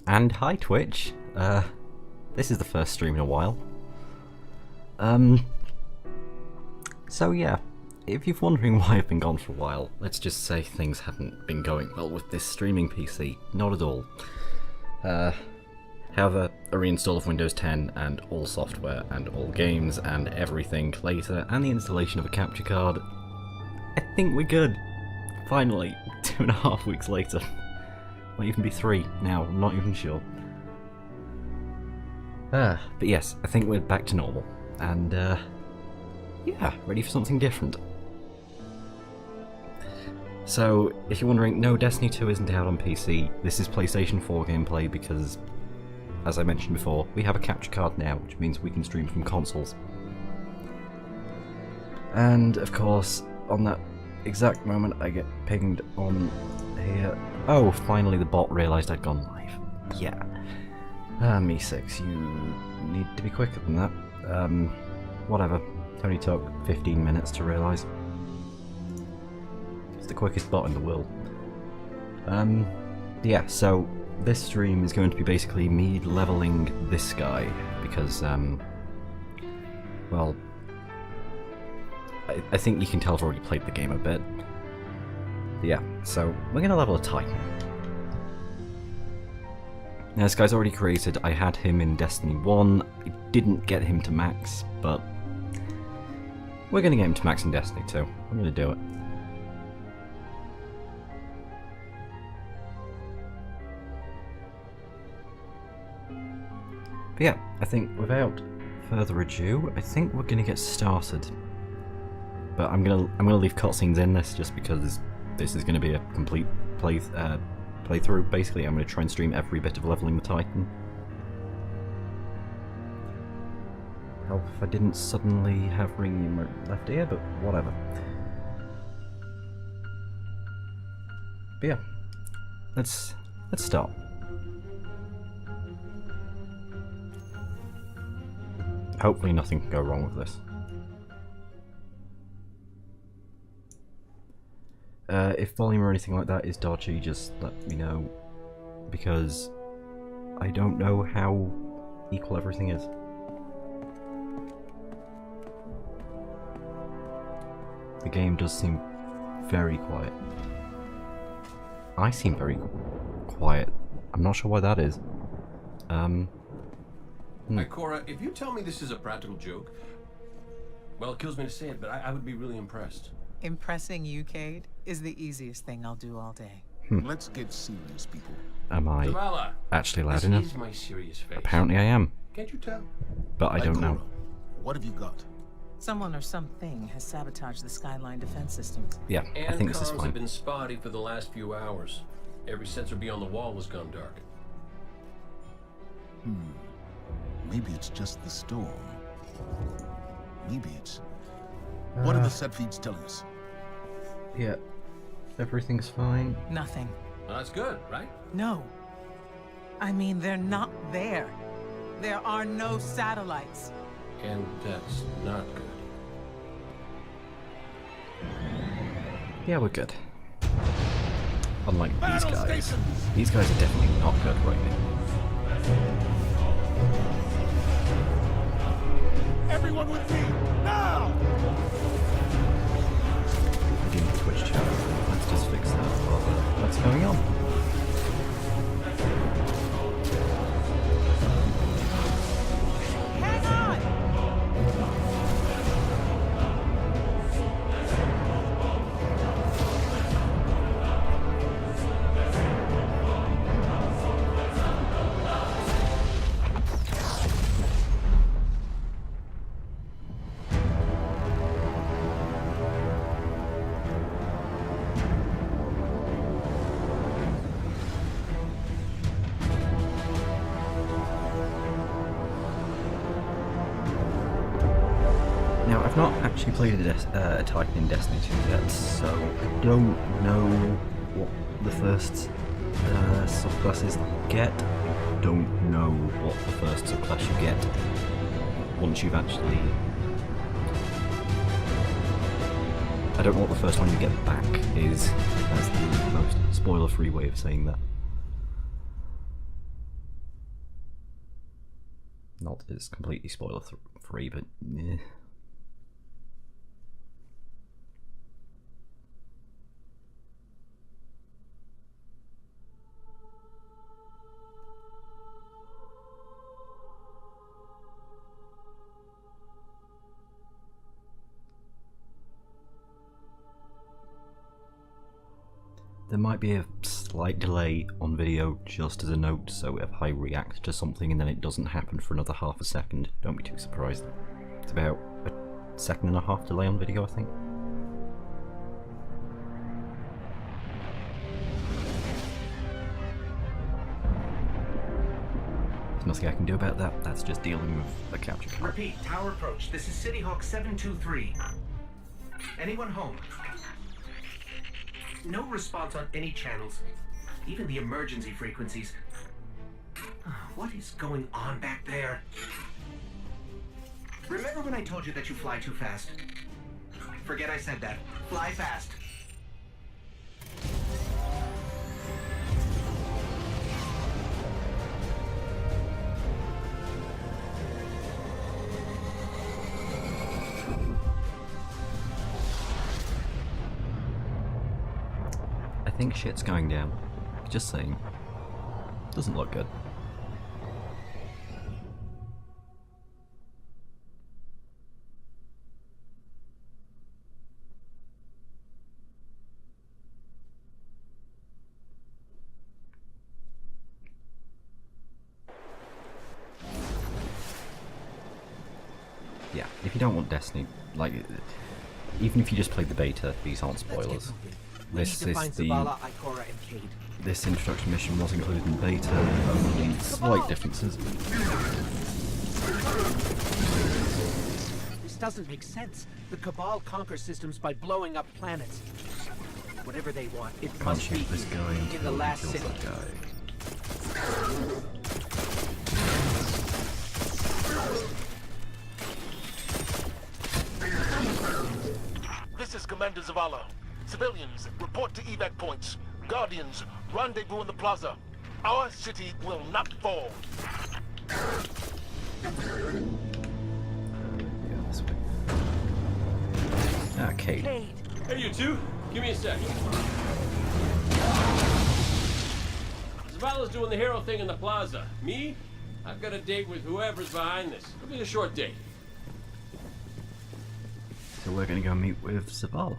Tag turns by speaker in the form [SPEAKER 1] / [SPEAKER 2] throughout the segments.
[SPEAKER 1] And hi Twitch. This is the first stream in a while. So yeah, if you're wondering why I've been gone for a while, let's just say things haven't been going well with this streaming PC. Not at all. However, a reinstall of Windows 10 and all software and all games and everything later, and the installation of a capture card, I think we're good. Finally, 2.5 weeks later. Might even be 3 now, I'm not even sure. But yes, I think we're back to normal. And, yeah, ready for something different. So, if you're wondering, no, Destiny 2 isn't out on PC. This is PlayStation 4 gameplay because, as I mentioned before, we have a capture card now, which means we can stream from consoles. And, of course, on that exact moment, I get pinged on here. Oh, finally the bot realised I'd gone live. Yeah. Me6, you need to be quicker than that. Whatever. It only took 15 minutes to realise. It's the quickest bot in the world. Yeah, so this stream is going to be basically me leveling this guy, because, well, I think you can tell I've already played the game a bit. Yeah, so we're going to level a Titan. Now, this guy's already created. I had him in Destiny 1. I didn't get him to max, but we're going to get him to max in Destiny 2. I'm going to do it. But yeah, I think without further ado, I think we're going to get started. But I'm gonna leave cutscenes in this just because this is going to be a complete playthrough. Basically, I'm going to try and stream every bit of leveling the Titan. Help if I didn't suddenly have ringing in my left ear, but whatever. But yeah, let's start. Hopefully nothing can go wrong with this. If volume or anything like that is dodgy, just let me know, because I don't know how equal everything is. The game does seem very quiet. I seem very quiet. I'm not sure why that is.
[SPEAKER 2] Ikora, if you tell me this is a practical joke, well, it kills me to say it, but I would be really impressed.
[SPEAKER 3] Impressing you, Cade, is the easiest thing I'll do all day.
[SPEAKER 4] Let's get serious, people.
[SPEAKER 1] Am I
[SPEAKER 2] Zavala,
[SPEAKER 1] actually loud
[SPEAKER 2] this
[SPEAKER 1] enough?
[SPEAKER 2] is my serious face.
[SPEAKER 1] Apparently I am,
[SPEAKER 2] Can't you tell?
[SPEAKER 1] but I don't know.
[SPEAKER 4] What have you got?
[SPEAKER 3] Someone or something has sabotaged the Skyline defense systems.
[SPEAKER 1] Yeah, I think this is
[SPEAKER 2] comms have
[SPEAKER 1] fine.
[SPEAKER 2] been spotty for the last few hours. Every sensor beyond the wall has gone dark.
[SPEAKER 4] Maybe it's just the storm. Maybe it's... What are the set feeds telling us?
[SPEAKER 1] Yeah, everything's fine.
[SPEAKER 3] Nothing.
[SPEAKER 2] Well, that's good, right?
[SPEAKER 3] No. I mean, they're not there. There are no satellites.
[SPEAKER 2] And that's not good.
[SPEAKER 1] Yeah, we're good. Unlike these guys. These guys are definitely not good right now.
[SPEAKER 4] Everyone with me, now!
[SPEAKER 1] Begin the Twitch chat. Let's just fix that. What's going on?
[SPEAKER 3] Hang on!
[SPEAKER 1] Now, I've not actually played a Titan in Destiny 2 yet, so I don't know what the first subclasses get. Don't know what the first subclass you get once you've actually... I don't know what the first one you get back is. That's the most spoiler-free way of saying that. Not it's completely spoiler free, but yeah. There might be a slight delay on video just as a note, so if I react to something and then it doesn't happen for another half a second, don't be too surprised. It's about a second and a half delay on video, I think. There's nothing I can do about that, that's just dealing with the capture card.
[SPEAKER 5] Repeat, tower approach. This is City Hawk 723. Anyone home? No response on any channels, even the emergency frequencies. What is going on back there? Remember when I told you that you fly too fast? Forget I said that. Fly fast.
[SPEAKER 1] I think shit's going down. Just saying. Doesn't look good. Yeah, if you don't want Destiny, like, even if you just played the beta, these aren't spoilers. This introduction mission was included in beta, only slight differences.
[SPEAKER 5] This doesn't make sense. The Cabal conquer systems by blowing up planets. Whatever they want, it
[SPEAKER 1] Can't
[SPEAKER 5] must be
[SPEAKER 1] shoot this guy
[SPEAKER 5] in
[SPEAKER 1] until
[SPEAKER 5] the
[SPEAKER 1] he
[SPEAKER 5] last
[SPEAKER 1] kills
[SPEAKER 5] city.
[SPEAKER 1] that guy.
[SPEAKER 6] This is Commander Zavala. Civilians, report to evac points. Guardians, rendezvous in the plaza. Our city will not fall.
[SPEAKER 1] Yeah, this way. Ah, Cade.
[SPEAKER 2] Hey, you two, give me a sec. Zavala's doing the hero thing in the plaza. Me? I've got a date with whoever's behind this. It'll be a short date.
[SPEAKER 1] So we're gonna go meet with Zavala.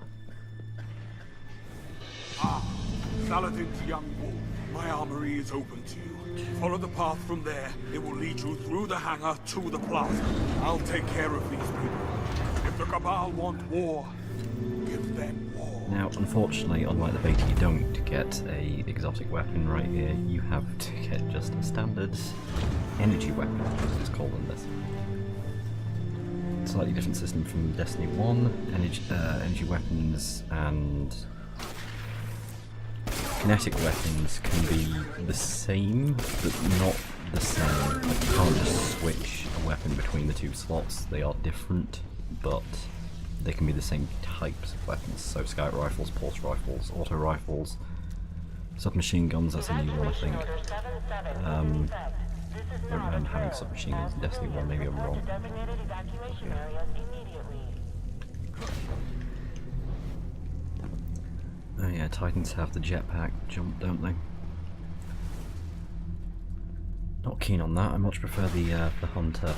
[SPEAKER 7] Saladin's young wolf. My armory is open to you. Follow the path from there. It will lead you through the hangar to the plaza. I'll take care of these people. If the Cabal want war, give them war.
[SPEAKER 1] Now, unfortunately, unlike the beta, you don't get a exotic weapon right here. You have to get just a standard energy weapon, as it's called in this. Slightly different system from Destiny 1. Energy weapons and kinetic weapons can be the same, but not the same. Like, you can't just switch a weapon between the two slots. They are different, but they can be the same types of weapons. So scout rifles, pulse rifles, auto rifles, submachine guns, that's a new one I think. I don't remember having submachine guns in Destiny 1, maybe I'm wrong. Oh yeah, Titans have the jetpack jump, don't they? Not keen on that, I much prefer the Hunter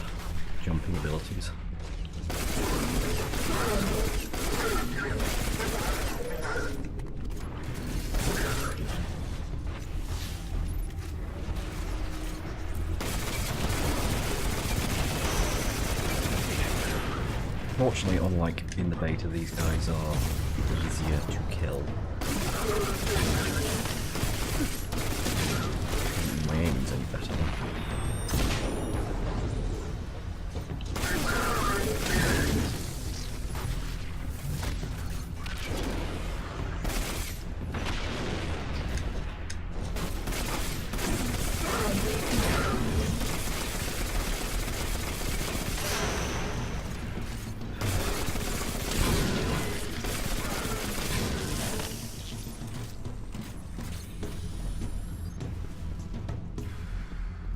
[SPEAKER 1] jumping abilities. Fortunately, unlike in the beta, these guys are easier to kill. My aim's any better now.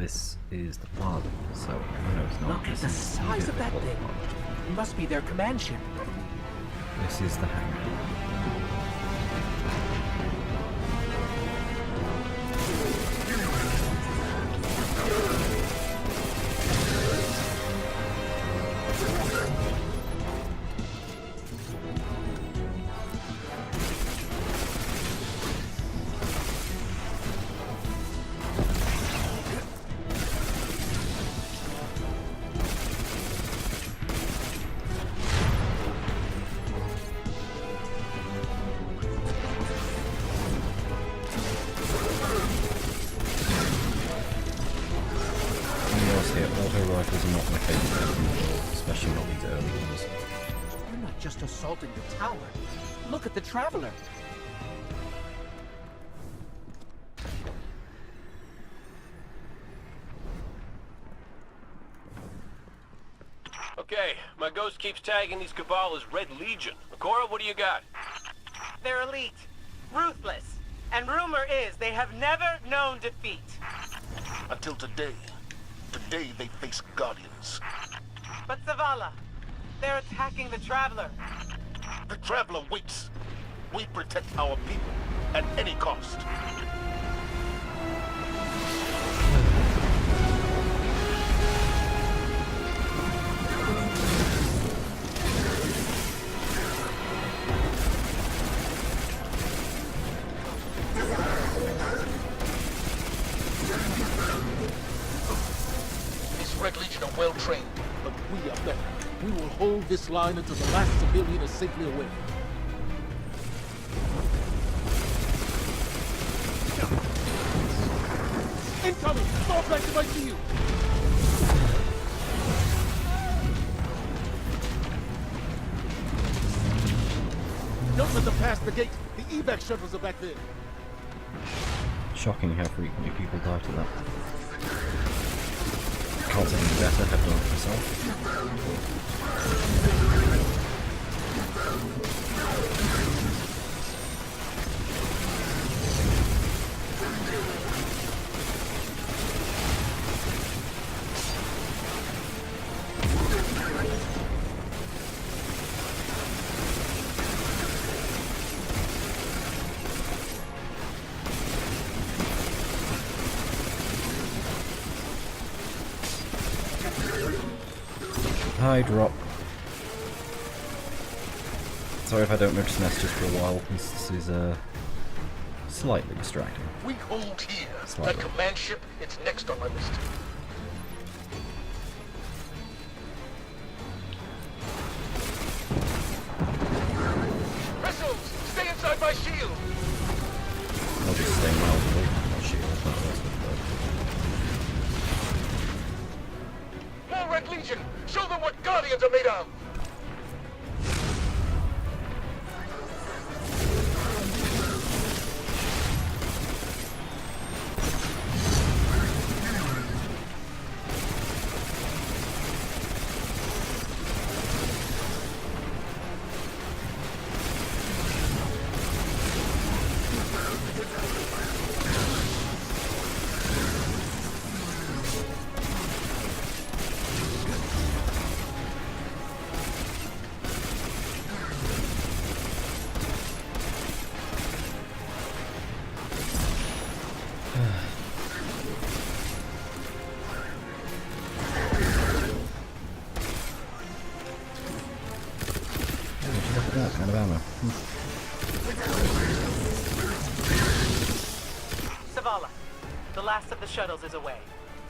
[SPEAKER 1] this is the plaza, so I know it's not.
[SPEAKER 5] Look at the size of that thing. It must be their command ship.
[SPEAKER 1] This is the hangar. Auto rifles are not my favourite weapon at all, especially not these early ones.
[SPEAKER 5] You're not just assaulting the tower. Look at the Traveler.
[SPEAKER 2] Okay, my ghost keeps tagging these Cabal as Red Legion. Ikora, what do you got?
[SPEAKER 3] They're elite, ruthless, and rumor is they have never known defeat.
[SPEAKER 6] Until today. Today they face Guardians.
[SPEAKER 3] But Zavala, they're attacking the Traveler.
[SPEAKER 6] The Traveler waits. We protect our people at any cost.
[SPEAKER 8] Red Legion are well trained, but we are better. We will hold this line until the last civilian is safely away. Incoming! Fall back if I see you! Don't let them pass the gate. The evac shuttles are back there.
[SPEAKER 1] Shocking how frequently people die to that. Can't say any better, have done it myself. Hi, drop. Sorry if I don't notice messages for a while. This is slightly distracting.
[SPEAKER 8] We hold here.
[SPEAKER 1] Slightly.
[SPEAKER 8] That command ship, it's next on my list. Missiles! Stay inside my shield!
[SPEAKER 1] I'll just stay miles away from my shield.
[SPEAKER 8] More Red Legion! Show them what Guardians are made of!
[SPEAKER 1] That kind of ammo.
[SPEAKER 3] Zavala, the last of the shuttles is away.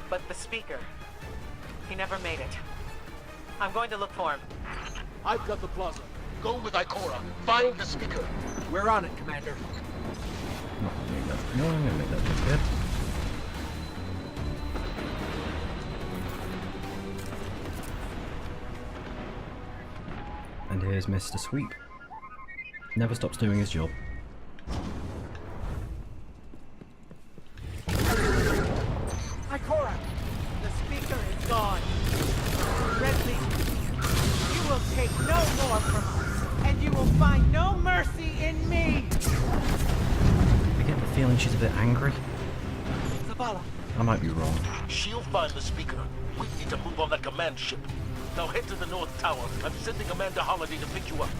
[SPEAKER 3] But the speaker, he never made it. I'm going to look for him.
[SPEAKER 8] I've got the plaza. Go with Ikora. Find the speaker. We're on it, Commander.
[SPEAKER 1] Not gonna make that. No, I'm gonna make that just yet. And here's Mr. Sweep. Never stops doing his job.
[SPEAKER 3] Ikora, the speaker is gone. Red Legion, you will take no more from us, and you will find no mercy in me.
[SPEAKER 1] I get the feeling she's a bit angry.
[SPEAKER 3] Zavala,
[SPEAKER 1] I might be wrong.
[SPEAKER 6] She'll find the speaker. We need to move on that command ship. Now head to the North Tower. I'm sending Commander Holiday to pick you up.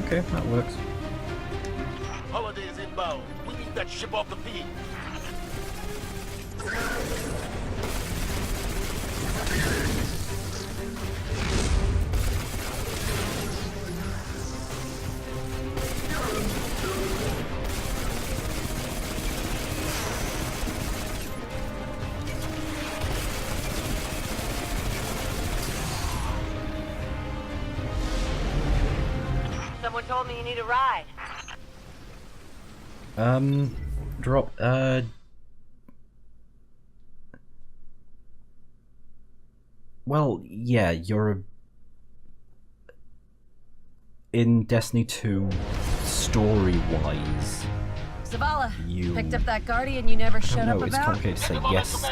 [SPEAKER 1] Okay, that works.
[SPEAKER 6] Holiday is inbound. We need that ship off the beam.
[SPEAKER 9] Someone told me you need a ride.
[SPEAKER 1] Drop, well, yeah, you're in Destiny 2, story-wise,
[SPEAKER 9] Zavala,
[SPEAKER 1] you...
[SPEAKER 9] picked up that Guardian you never showed up
[SPEAKER 1] No, it's
[SPEAKER 9] about?
[SPEAKER 1] complicated to say. Yes,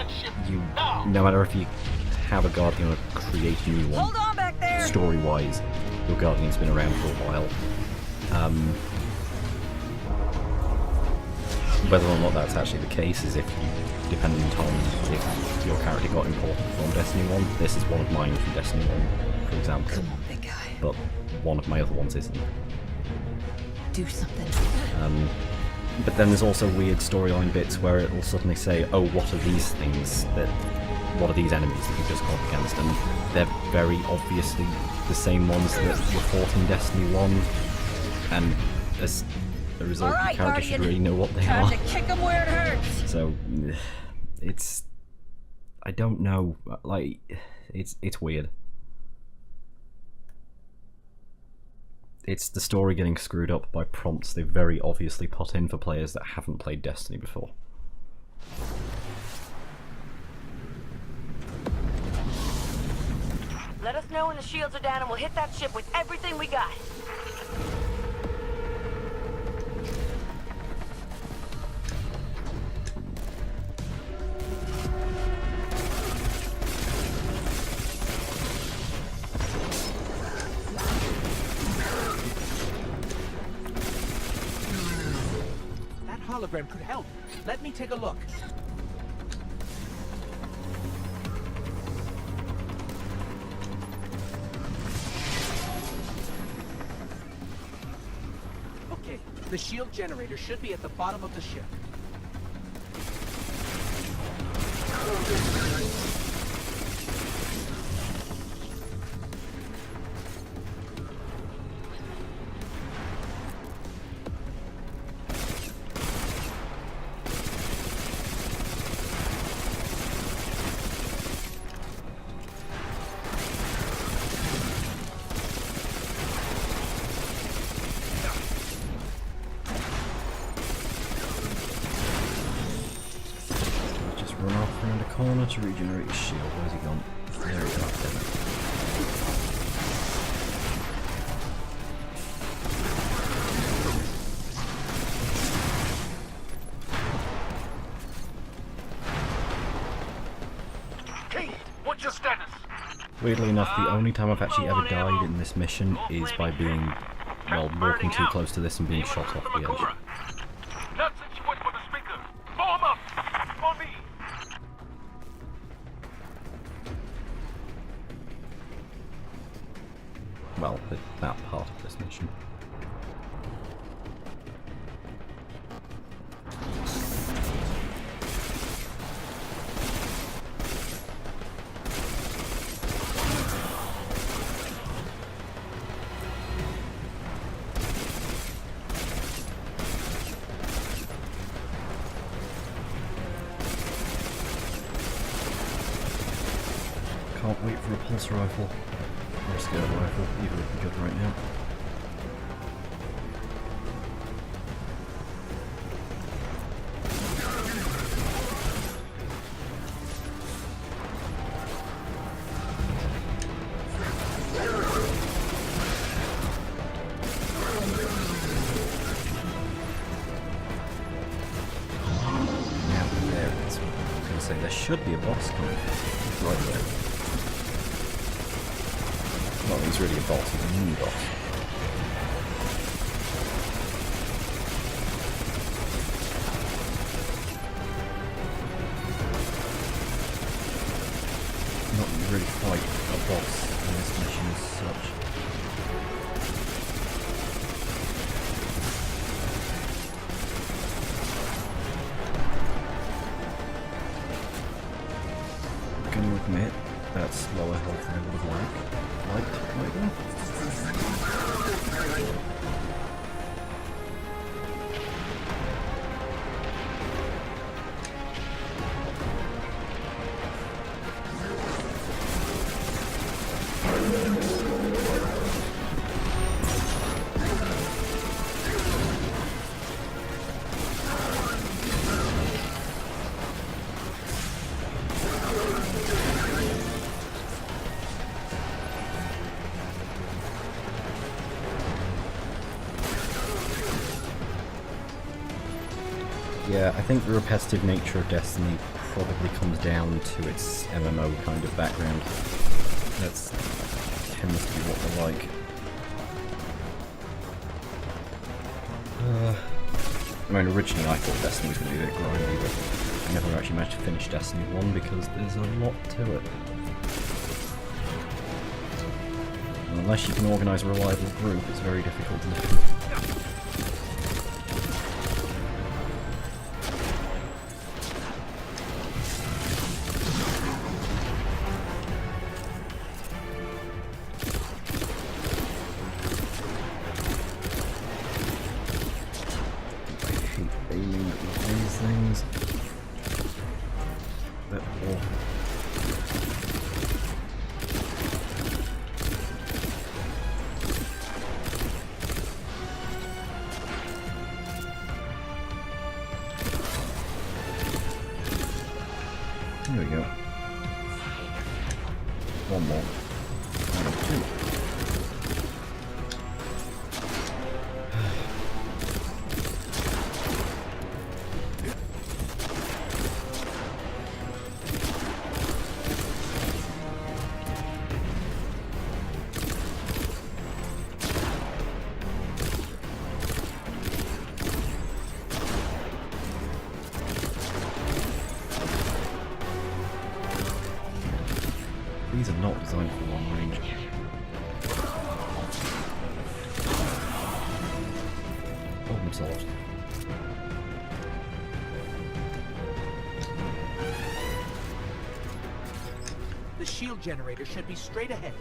[SPEAKER 1] you, no matter if you have a Guardian or create a new one,
[SPEAKER 9] Hold on back there!
[SPEAKER 1] story-wise, your Guardian's been around for a while. Whether or not that's actually the case is if you, dependent on if your character got important from Destiny 1. This is one of mine from Destiny 1, for example.
[SPEAKER 9] Come on, big guy.
[SPEAKER 1] But one of my other ones isn't.
[SPEAKER 9] Do something.
[SPEAKER 1] But then there's also weird storyline bits where it'll suddenly say, oh, what are these things what are these enemies that you just gone against? And they're very obviously the same ones that were fought in Destiny 1, and as a result,
[SPEAKER 9] Alright,
[SPEAKER 1] the character should
[SPEAKER 9] Guardian.
[SPEAKER 1] really know what they
[SPEAKER 9] Time
[SPEAKER 1] are.
[SPEAKER 9] to kick 'em where it hurts!
[SPEAKER 1] So, it's... I don't know, like, it's weird. It's the story getting screwed up by prompts they very obviously put in for players that haven't played Destiny before.
[SPEAKER 9] Let us know when the shields are down and we'll hit that ship with everything we got.
[SPEAKER 5] That hologram could help. Let me take a look. Okay, the shield generator should be at the bottom of the ship.
[SPEAKER 1] Just run off around a corner to regenerate his shield. Where's he gone? There he is.
[SPEAKER 6] Cade, what's your status?
[SPEAKER 1] Weirdly enough, the only time I've actually ever died in this mission is by being, well, walking too close to this and being shot off the edge.
[SPEAKER 6] That's it, you wait for the speaker. Form up! On me!
[SPEAKER 1] Well, that part of this mission. Can't wait for a pulse rifle. Or a scared rifle, either would be good right now. say, there should be a boss coming. He's right there. Well, he's really a boss, he's a mini boss. Not really quite a boss in this mission as such. I'm going to admit that's lower health than I would have liked, maybe? Yeah, I think the repetitive nature of Destiny probably comes down to its MMO kind of background. That tends to be what they like. I mean, originally I thought Destiny was going to be a bit grindy, but I never actually managed to finish Destiny 1 because there's a lot to it. And unless you can organise a reliable group, it's very difficult to do. These things. They're awful. Here we go. One more. And two. These are not designed for long range. Problem solved.
[SPEAKER 3] The shield generator should be straight ahead.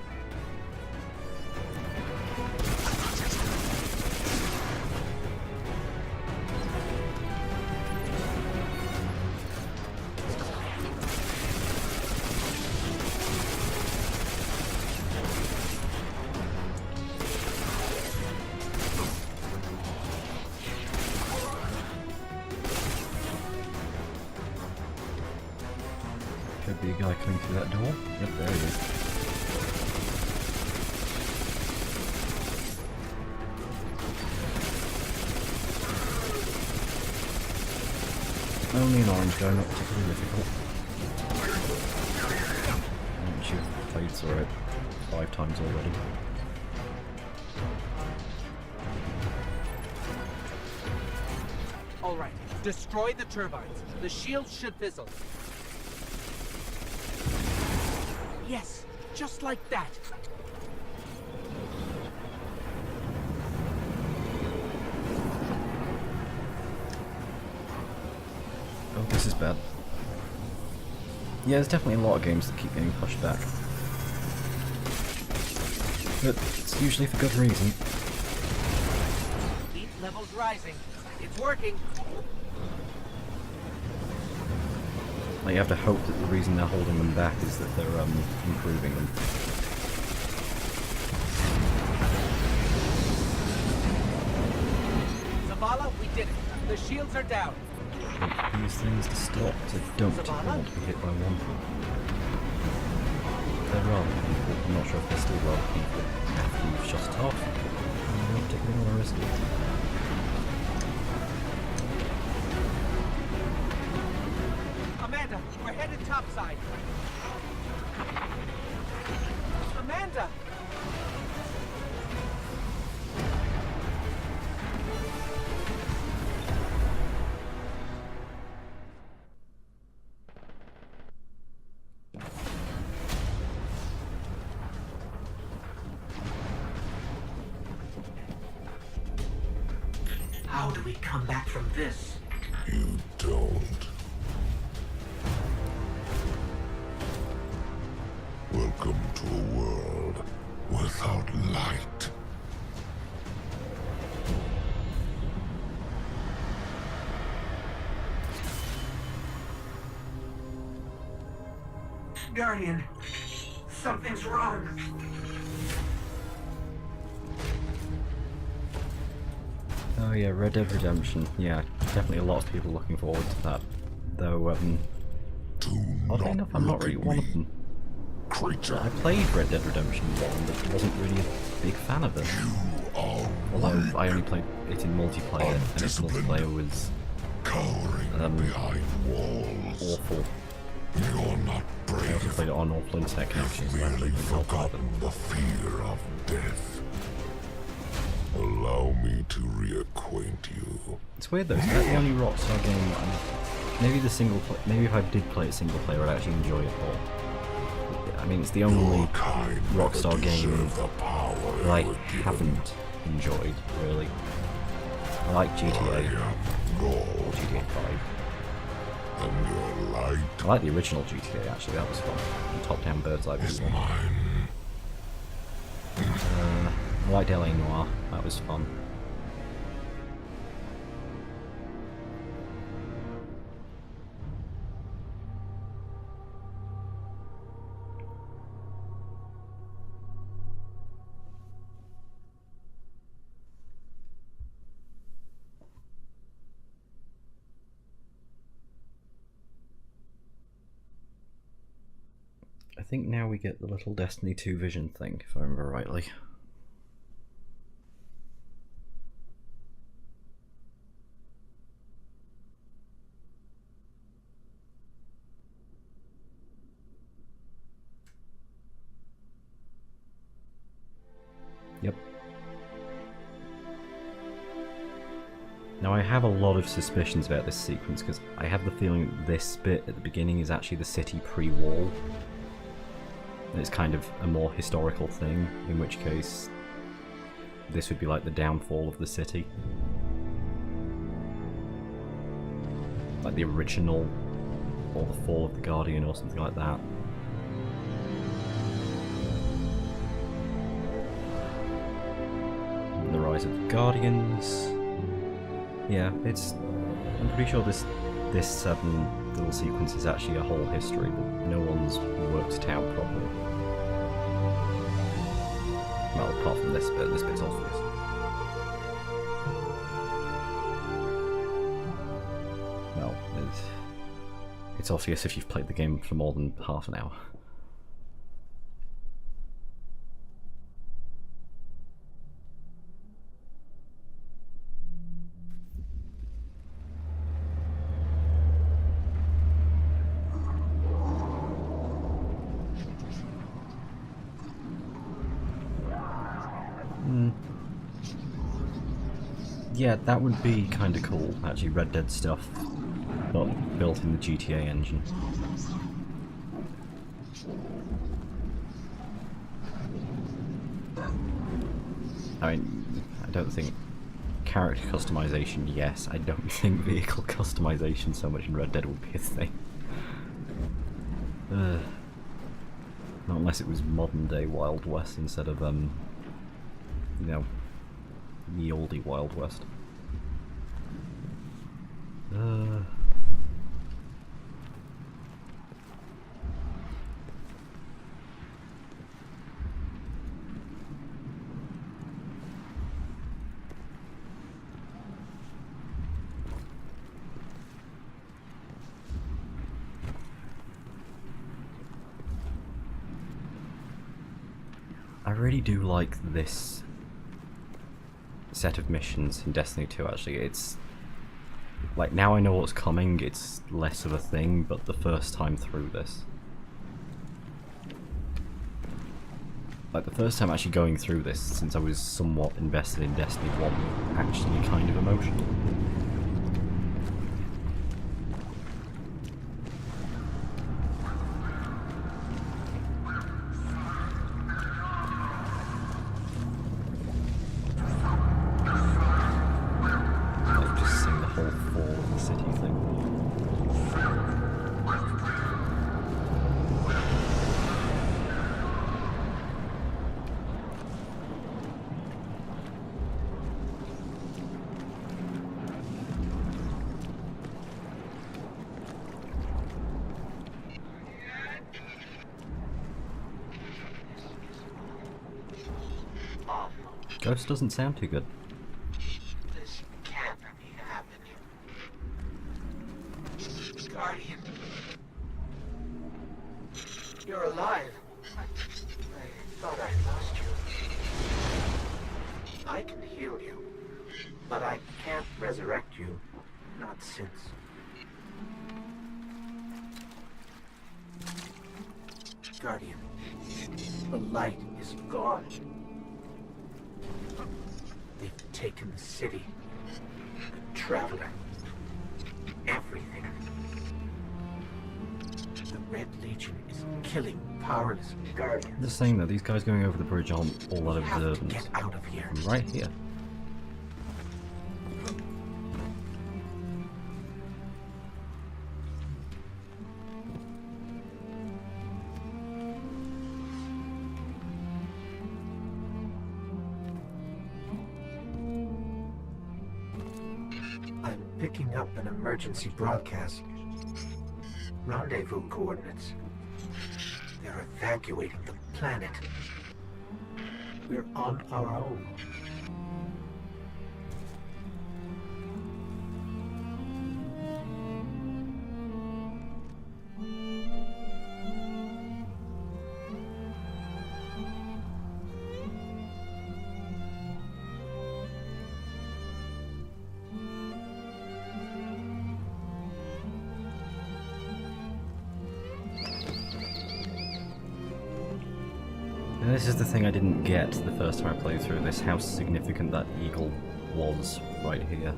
[SPEAKER 1] Could be a guy coming through that door. Yep, there he is. Only an orange guy, not particularly difficult. Once you've played through it 5 times already.
[SPEAKER 3] All right, destroy the turbines. The shields should fizzle. Yes, just like that.
[SPEAKER 1] Oh, this is bad. Yeah, there's definitely a lot of games that keep getting pushed back. But it's usually for good reason.
[SPEAKER 3] Heat levels rising. It's working.
[SPEAKER 1] Like, you have to hope that the reason they're holding them back is that they're improving them.
[SPEAKER 3] Zavala, we did it. The shields are down.
[SPEAKER 1] Wait, these things to stop, so I don't particularly want to be hit by one. They're rather people. I'm not sure if they're still rather people after you've shut it off. I don't particularly want to risk it.
[SPEAKER 3] Amanda, we're heading topside. Amanda!
[SPEAKER 5] How do we come back from this?
[SPEAKER 4] You don't. Welcome to a world without light.
[SPEAKER 5] Guardian, something's wrong.
[SPEAKER 1] Oh yeah, Red Dead Redemption. Yeah, definitely a lot of people looking forward to that. Though, oddly enough, I'm not really one of them.
[SPEAKER 4] Creature,
[SPEAKER 1] I played Red Dead Redemption 1, but wasn't really a big fan of it. Although I only played it in multiplayer, and its multiplayer was
[SPEAKER 4] cowering behind walls.
[SPEAKER 1] awful.
[SPEAKER 4] You're not
[SPEAKER 1] I also
[SPEAKER 4] brave.
[SPEAKER 1] played it on awful internet connections, so I
[SPEAKER 4] Merely
[SPEAKER 1] couldn't help it.
[SPEAKER 4] forgotten the fear of death. Allow me to reacquaint you.
[SPEAKER 1] It's weird though, is that the only Rockstar game maybe the maybe if I did play it single player I'd actually enjoy it more. I mean, it's the only
[SPEAKER 4] Your kind
[SPEAKER 1] Rockstar
[SPEAKER 4] never
[SPEAKER 1] game
[SPEAKER 4] deserve the power
[SPEAKER 1] that I
[SPEAKER 4] you were given.
[SPEAKER 1] haven't enjoyed, really. I like
[SPEAKER 4] I
[SPEAKER 1] GTA,
[SPEAKER 4] am
[SPEAKER 1] or
[SPEAKER 4] God,
[SPEAKER 1] GTA 5.
[SPEAKER 4] and your light
[SPEAKER 1] I like the original GTA actually, that was fun. The top-down bird's eye
[SPEAKER 4] is
[SPEAKER 1] view one.
[SPEAKER 4] mine.
[SPEAKER 1] I liked LA Noire, that was fun. I think now we get the little Destiny 2 vision thing, if I remember rightly. Yep. Now I have a lot of suspicions about this sequence because I have the feeling that this bit at the beginning is actually the city pre-wall. It's kind of a more historical thing, in which case this would be like the downfall of the city. Like the original, or the fall of the Guardian or something like that. And the rise of the Guardians. Yeah, I'm pretty sure this little sequence is actually a whole history that no one's worked it out properly. Well, apart from this bit's obvious. Well, it's obvious if you've played the game for more than half an hour. Yeah, that would be kind of cool, actually, Red Dead stuff, but built in the GTA engine. I mean, I don't think character customization, yes. I don't think vehicle customization so much in Red Dead would be a thing. Not unless it was modern day Wild West instead of, you know, the oldie Wild West. I really do like this set of missions in Destiny 2, actually. It's Like, now I know what's coming, it's less of a thing, but the first time through this... Like, the first time actually going through this, since I was somewhat invested in Destiny 1, actually kind of emotional. Like, just seeing the whole fall of the city thing. Ghost doesn't sound too good.
[SPEAKER 5] This can't be happening. Guardian. You're alive. I thought I lost you. I can heal you, but I can't resurrect you. Not since. Guardian, the light is gone. They've taken the city, the Traveler, everything. The Red Legion is killing powerless Guardians.
[SPEAKER 1] Just saying that these guys going over the bridge aren't all that
[SPEAKER 5] We have to
[SPEAKER 1] observant.
[SPEAKER 5] get out of here.
[SPEAKER 1] I'm right here.
[SPEAKER 5] I'm picking up an emergency broadcast. Rendezvous coordinates. They're evacuating the planet. We're on our own.
[SPEAKER 1] And this is the thing I didn't get the first time I played through this, how significant that eagle was right here.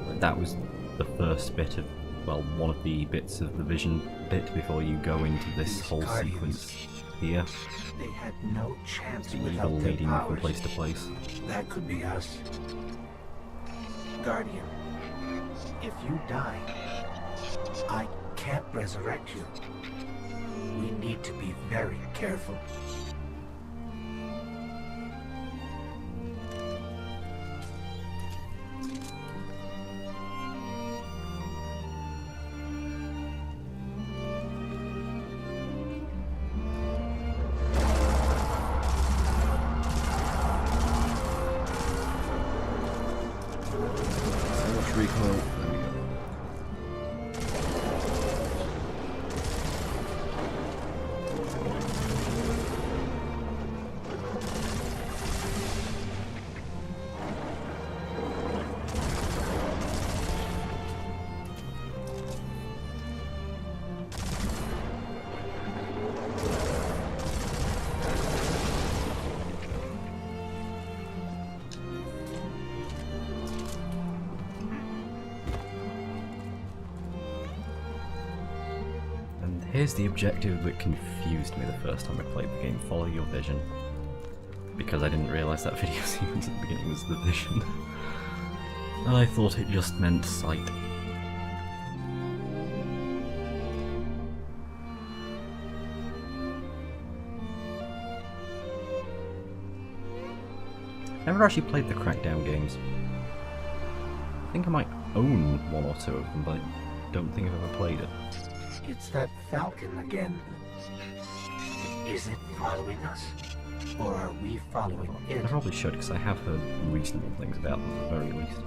[SPEAKER 1] Like, that was the first bit of, well, one of the bits of the vision bit before you go into this
[SPEAKER 5] These
[SPEAKER 1] whole
[SPEAKER 5] Guardians,
[SPEAKER 1] sequence here.
[SPEAKER 5] They had no chance
[SPEAKER 1] The
[SPEAKER 5] without
[SPEAKER 1] eagle
[SPEAKER 5] their
[SPEAKER 1] leading you from
[SPEAKER 5] powers.
[SPEAKER 1] place to place.
[SPEAKER 5] That could be us. Guardian, if you die, I can't resurrect you. We need to be very careful.
[SPEAKER 1] So much recoil. There we go. And here's the objective that confused me the first time I played the game, follow your vision. Because I didn't realise that video sequence at the beginning was the vision. And I thought it just meant sight. Never actually played the Crackdown games. I think I might own one or two of them, but I don't think I've ever played it.
[SPEAKER 5] It's that Falcon again. Is it following us? Or are we following
[SPEAKER 1] I
[SPEAKER 5] it?
[SPEAKER 1] probably should, because I have heard reasonable things about them at the very least.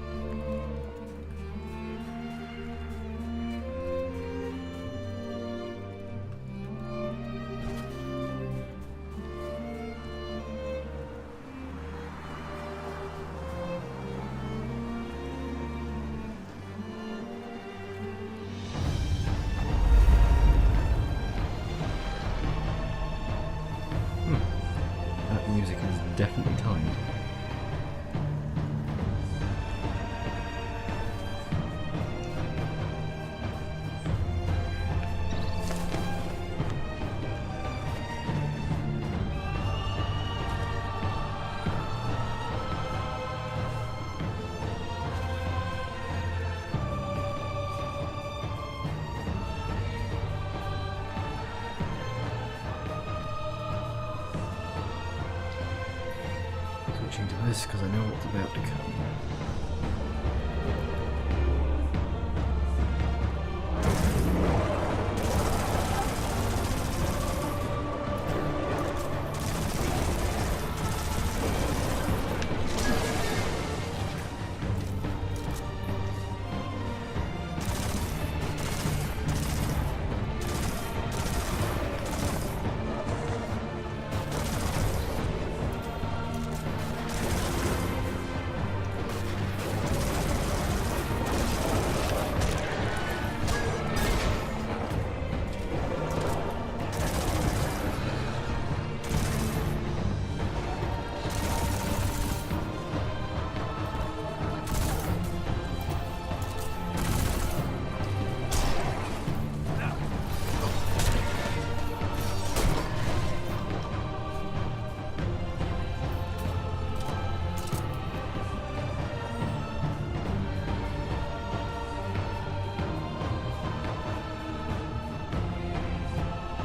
[SPEAKER 1] switching to this because I know what's about to come.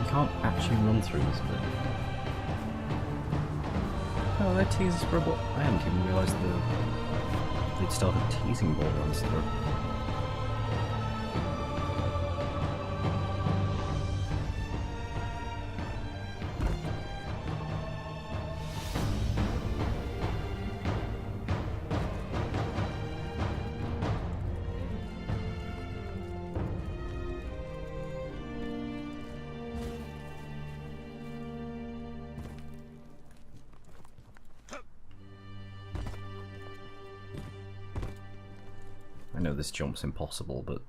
[SPEAKER 1] Can't actually run through this bit. Oh, they're teasers for a bot. I hadn't even realised they'd started teasing Borderlands through. I know this jump's impossible, but...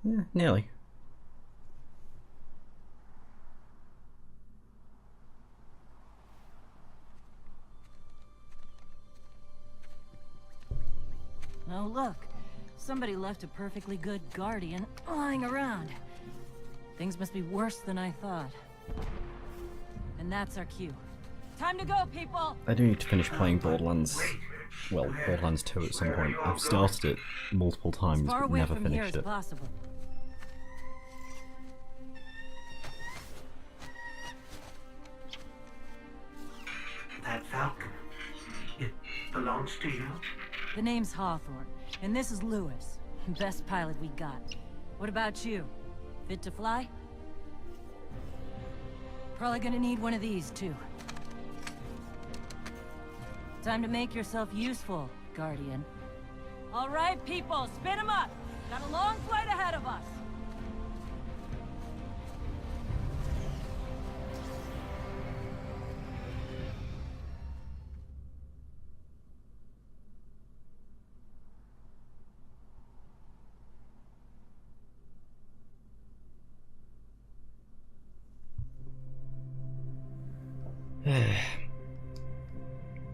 [SPEAKER 1] yeah, nearly.
[SPEAKER 10] Oh look, somebody left a perfectly good guardian lying around. Things must be worse than I thought. And that's our cue. Time to go, people!
[SPEAKER 1] I do need to finish playing Borderlands, well, Borderlands 2 at some point. I've started it multiple times,
[SPEAKER 10] As far
[SPEAKER 1] but
[SPEAKER 10] away
[SPEAKER 1] never
[SPEAKER 10] from here
[SPEAKER 1] finished
[SPEAKER 10] as
[SPEAKER 1] it.
[SPEAKER 10] possible.
[SPEAKER 5] That Falcon, it belongs to you?
[SPEAKER 10] The name's Hawthorne, and this is Lewis. Best pilot we got. What about you? Fit to fly? Probably gonna need one of these, too. Time to make yourself useful, Guardian. All right, people, spin 'em up! Got a long flight ahead of us!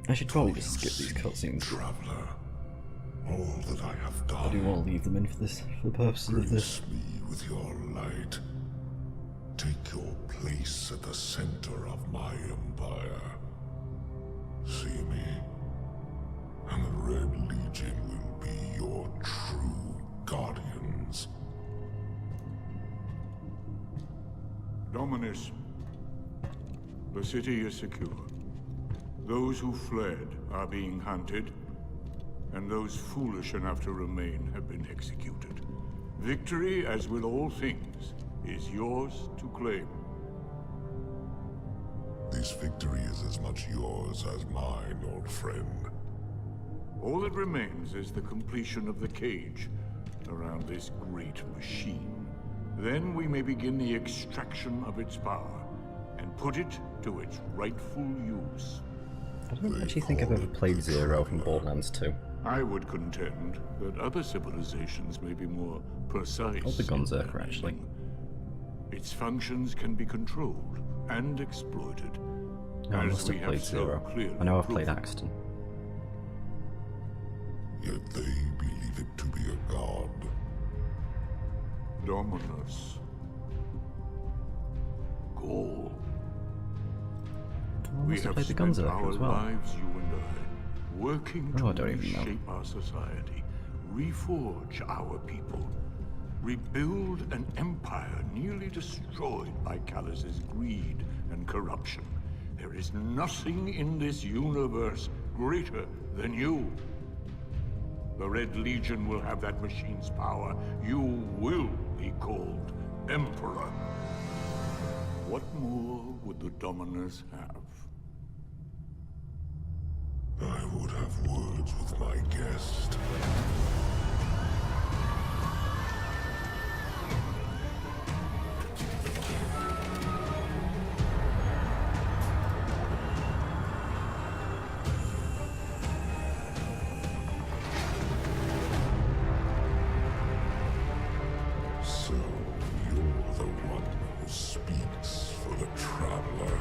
[SPEAKER 1] I should probably just skip these cutscenes.
[SPEAKER 11] Traveler, all that I have
[SPEAKER 1] I do
[SPEAKER 11] done,
[SPEAKER 1] want to leave them in for this, for the purposes of this.
[SPEAKER 11] grace me with your light. Take your place at the center of my empire. See me, and the Red Legion will be your true guardians.
[SPEAKER 7] Dominus, the city is secure. Those who fled are being hunted, and those foolish enough to remain have been executed. Victory, as with all things, is yours to claim.
[SPEAKER 11] This victory is as much yours as mine, old friend.
[SPEAKER 7] All that remains is the completion of the cage around this great machine. Then we may begin the extraction of its power and put it to its rightful use.
[SPEAKER 1] I don't actually think I've ever played Zero from Borderlands 2.
[SPEAKER 7] I would contend that other civilizations may be more precise.
[SPEAKER 1] Or the Gunzerker, actually.
[SPEAKER 7] Its functions can be controlled and exploited.
[SPEAKER 1] No, I
[SPEAKER 7] as
[SPEAKER 1] must
[SPEAKER 7] we
[SPEAKER 1] have played
[SPEAKER 7] so
[SPEAKER 1] Zero.
[SPEAKER 7] clearly
[SPEAKER 1] I know I've played
[SPEAKER 7] proven.
[SPEAKER 1] Axton.
[SPEAKER 11] Yet they believe it to be a god.
[SPEAKER 7] Dominus. Gaul.
[SPEAKER 1] I
[SPEAKER 7] We
[SPEAKER 1] must have
[SPEAKER 7] have
[SPEAKER 1] played the
[SPEAKER 7] spent
[SPEAKER 1] Gunzerker
[SPEAKER 7] our
[SPEAKER 1] as well.
[SPEAKER 7] lives, you and I, working
[SPEAKER 1] Oh, I
[SPEAKER 7] to
[SPEAKER 1] don't even know.
[SPEAKER 7] reshape our society, reforge our people, rebuild an empire nearly destroyed by Callus's greed and corruption. There is nothing in this universe greater than you. The Red Legion will have that machine's power. You will be called Emperor. What more would the Dominers have?
[SPEAKER 11] I would have words with my guest. So, you're the one who speaks for the Traveler.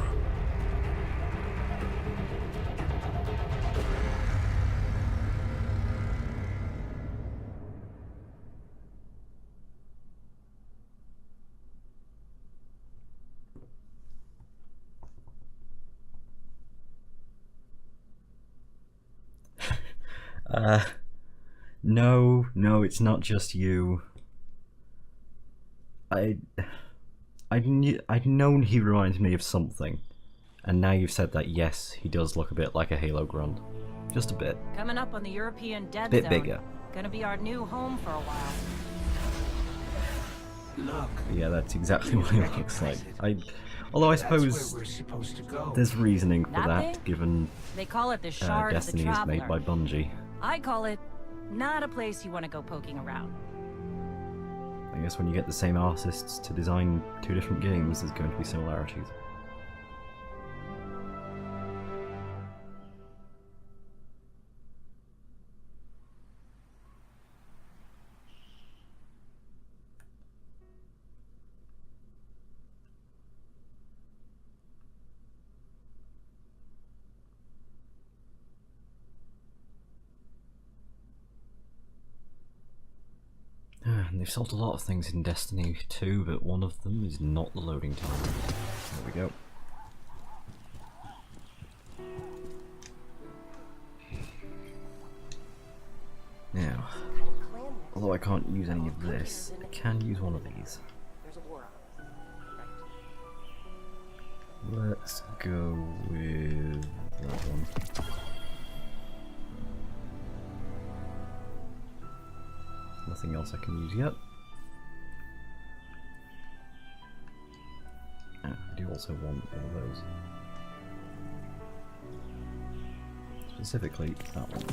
[SPEAKER 1] No, it's not just you. I'd known he reminds me of something, and now you've said that, yes, he does look a bit like a Halo grunt. Just a bit.
[SPEAKER 10] Coming up on the European Dead
[SPEAKER 1] Bit
[SPEAKER 10] Zone.
[SPEAKER 1] bigger.
[SPEAKER 10] Gonna be our new home for a while.
[SPEAKER 5] Look.
[SPEAKER 1] Yeah, that's exactly what he looks like. Although I suppose
[SPEAKER 5] That's where we're supposed to go.
[SPEAKER 1] there's reasoning for
[SPEAKER 10] That
[SPEAKER 1] that,
[SPEAKER 10] big?
[SPEAKER 1] given
[SPEAKER 10] They call it the Shard of the
[SPEAKER 1] Destiny is
[SPEAKER 10] Traveler.
[SPEAKER 1] made by Bungie.
[SPEAKER 10] I call it not a place you want to go poking around.
[SPEAKER 1] I guess when you get the same artists to design two different games, there's going to be similarities. And they've solved a lot of things in Destiny 2, but one of them is not the loading time. There we go. Now, although I can't use any of this, I can use one of these. Let's go with that one. Nothing else I can use yet. I do also want one of those. Specifically, that one.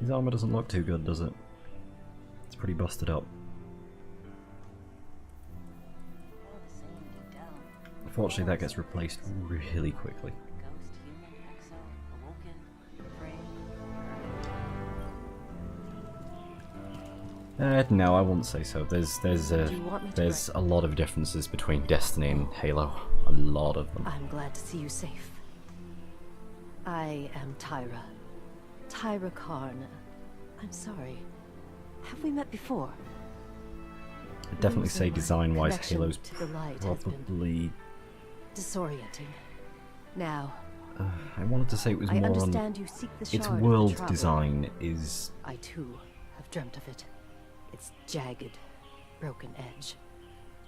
[SPEAKER 1] His armor doesn't look too good, does it? It's pretty busted up. Unfortunately, that gets replaced really quickly. No, I wouldn't say so. There's a lot of differences between Destiny and Halo. A lot of them.
[SPEAKER 12] I'm glad to see you safe. I am Tyra. Tyra Karn. I'm sorry. Have we met before?
[SPEAKER 1] I'd definitely say design-wise,
[SPEAKER 12] Connection
[SPEAKER 1] Halo's
[SPEAKER 12] to the light has been
[SPEAKER 1] probably...
[SPEAKER 12] disorienting. Now,
[SPEAKER 1] I wanted to say it was
[SPEAKER 12] I
[SPEAKER 1] more on...
[SPEAKER 12] understand you seek the
[SPEAKER 1] its
[SPEAKER 12] Shard of the
[SPEAKER 1] world
[SPEAKER 12] Traveler.
[SPEAKER 1] design is...
[SPEAKER 12] I too have dreamt of it. Its jagged, broken edge.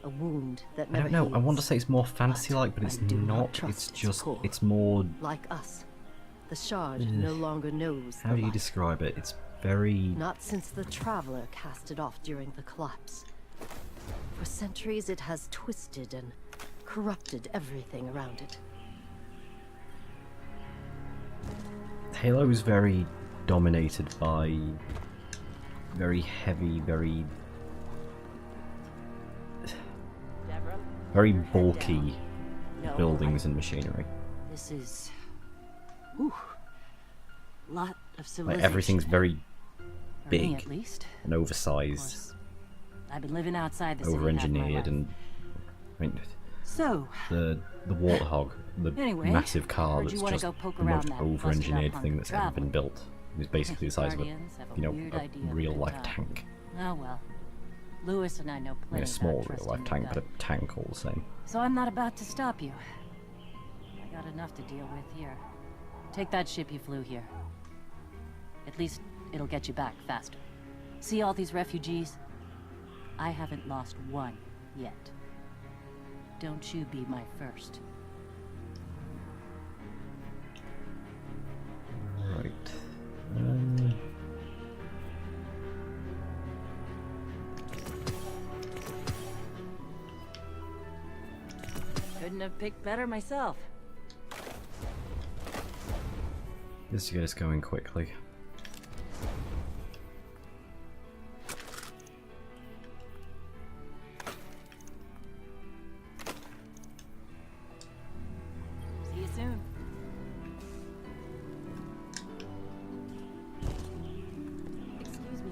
[SPEAKER 12] A wound that
[SPEAKER 1] I
[SPEAKER 12] never
[SPEAKER 1] don't know, I want to
[SPEAKER 12] heals.
[SPEAKER 1] say it's more fantasy-like, but it's
[SPEAKER 12] I do not
[SPEAKER 1] not.
[SPEAKER 12] trust
[SPEAKER 1] It's
[SPEAKER 12] its
[SPEAKER 1] just...
[SPEAKER 12] core.
[SPEAKER 1] it's more...
[SPEAKER 12] Like us, the Shard
[SPEAKER 1] Ugh.
[SPEAKER 12] no longer knows
[SPEAKER 1] How
[SPEAKER 12] the
[SPEAKER 1] do you
[SPEAKER 12] light.
[SPEAKER 1] describe it? It's very...
[SPEAKER 12] Not since the Traveler cast it off during the collapse. For centuries it has twisted and corrupted everything around it.
[SPEAKER 1] Halo is very dominated by very heavy, very bulky
[SPEAKER 12] No,
[SPEAKER 1] buildings and machinery.
[SPEAKER 12] This is... Whew. Lot of
[SPEAKER 1] Like
[SPEAKER 12] civilization.
[SPEAKER 1] everything's very
[SPEAKER 10] For me,
[SPEAKER 1] big
[SPEAKER 10] at least.
[SPEAKER 1] and oversized,
[SPEAKER 10] I've been living outside the city half my
[SPEAKER 1] over-engineered,
[SPEAKER 10] life.
[SPEAKER 1] and I mean,
[SPEAKER 10] So,
[SPEAKER 1] the Warthog, the
[SPEAKER 10] Anyway,
[SPEAKER 1] massive car
[SPEAKER 10] heard
[SPEAKER 1] that's
[SPEAKER 10] you wanna
[SPEAKER 1] just
[SPEAKER 10] go poke
[SPEAKER 1] the
[SPEAKER 10] around
[SPEAKER 1] most
[SPEAKER 10] that busted-up
[SPEAKER 1] over-engineered
[SPEAKER 10] hunk
[SPEAKER 1] thing
[SPEAKER 10] of
[SPEAKER 1] that's ever been
[SPEAKER 10] travel.
[SPEAKER 1] built. It's basically the size of
[SPEAKER 10] Guardians have a
[SPEAKER 1] a
[SPEAKER 10] weird idea of
[SPEAKER 1] real-life
[SPEAKER 10] good time.
[SPEAKER 1] tank.
[SPEAKER 10] Oh well. Lewis and I know
[SPEAKER 1] I mean,
[SPEAKER 10] plenty
[SPEAKER 1] a small
[SPEAKER 10] about trusting
[SPEAKER 1] real-life
[SPEAKER 10] your
[SPEAKER 1] tank, but
[SPEAKER 10] gut.
[SPEAKER 1] a tank all the same.
[SPEAKER 10] So I'm not about to stop you. I got enough to deal with here. Take that ship you flew here. At least it'll get you back faster. See all these refugees? I haven't lost one yet. Don't you be my first.
[SPEAKER 1] Right.
[SPEAKER 10] Couldn't have picked better myself.
[SPEAKER 1] Just to get us going quickly.
[SPEAKER 10] See you soon. Excuse me.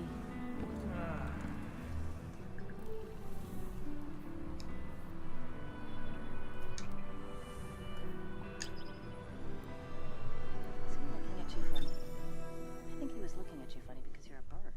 [SPEAKER 10] I think he was looking at you funny because you're a bird.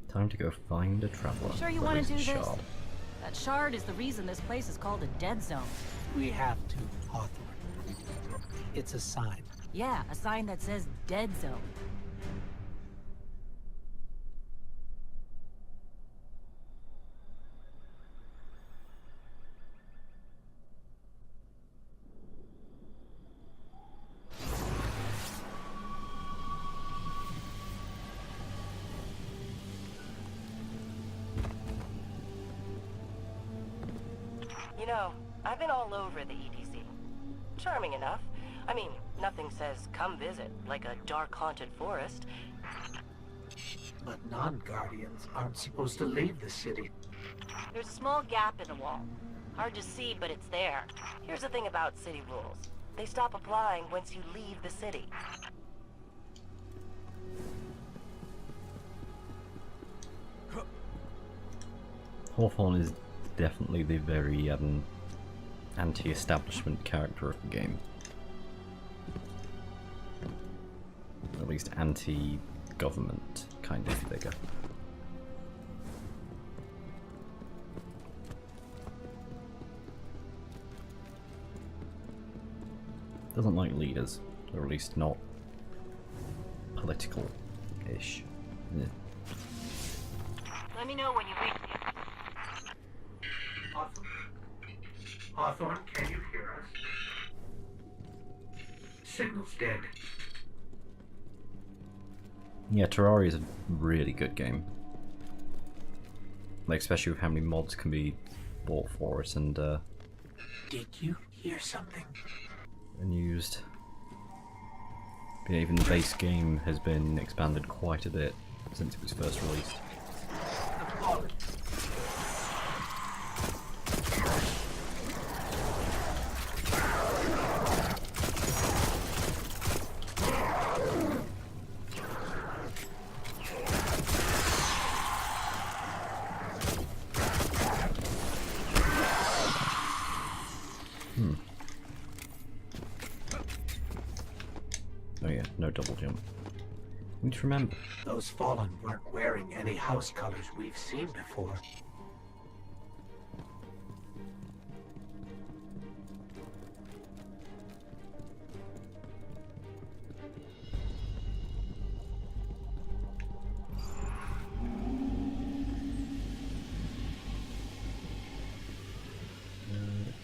[SPEAKER 1] Time to go find a traveler.
[SPEAKER 10] Sure you want to do this? That shard is the reason this place is called a dead zone.
[SPEAKER 5] We have to, Hawthorne. It's a sign.
[SPEAKER 10] Yeah, a sign that says dead zone.
[SPEAKER 9] You know, I've been all over the EDZ. Charming enough. I mean, nothing says come visit, like a dark haunted forest.
[SPEAKER 5] But non-Guardians aren't supposed to leave the city.
[SPEAKER 9] There's a small gap in the wall. Hard to see, but it's there. Here's the thing about city rules. They stop applying once you leave the city.
[SPEAKER 1] Hawthorne is definitely the very anti-establishment character of the game. At least anti-government kind of figure. Doesn't like leaders, or at least not political-ish. Yeah.
[SPEAKER 9] Let me know when you reach me.
[SPEAKER 5] Hawthorne, can you hear us? Signal's dead.
[SPEAKER 1] Yeah, Terraria is a really good game. Like, especially with how many mods can be bought for it and
[SPEAKER 5] Did you hear something?
[SPEAKER 1] used. Yeah, even the base game has been expanded quite a bit since it was first released. Oh yeah, no double jump. We need to remember.
[SPEAKER 5] Those fallen weren't wearing any house colors we've seen before.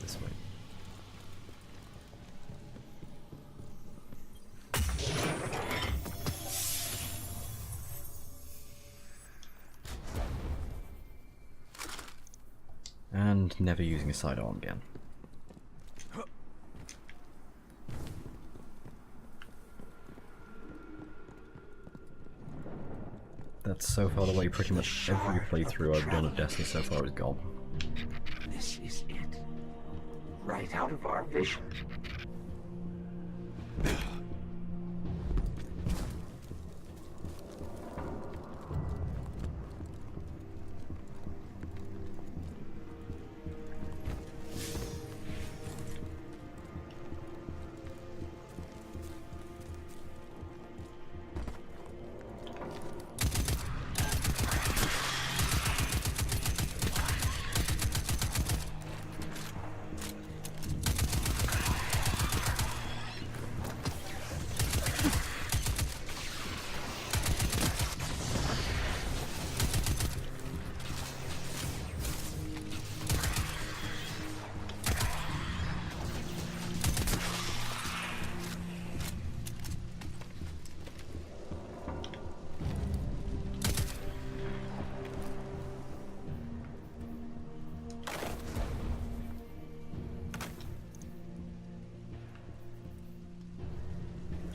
[SPEAKER 1] This way. And never using a sidearm again. That's so far away, pretty much every playthrough I've done of Destiny so far is gone.
[SPEAKER 5] This is it. Right out of our vision.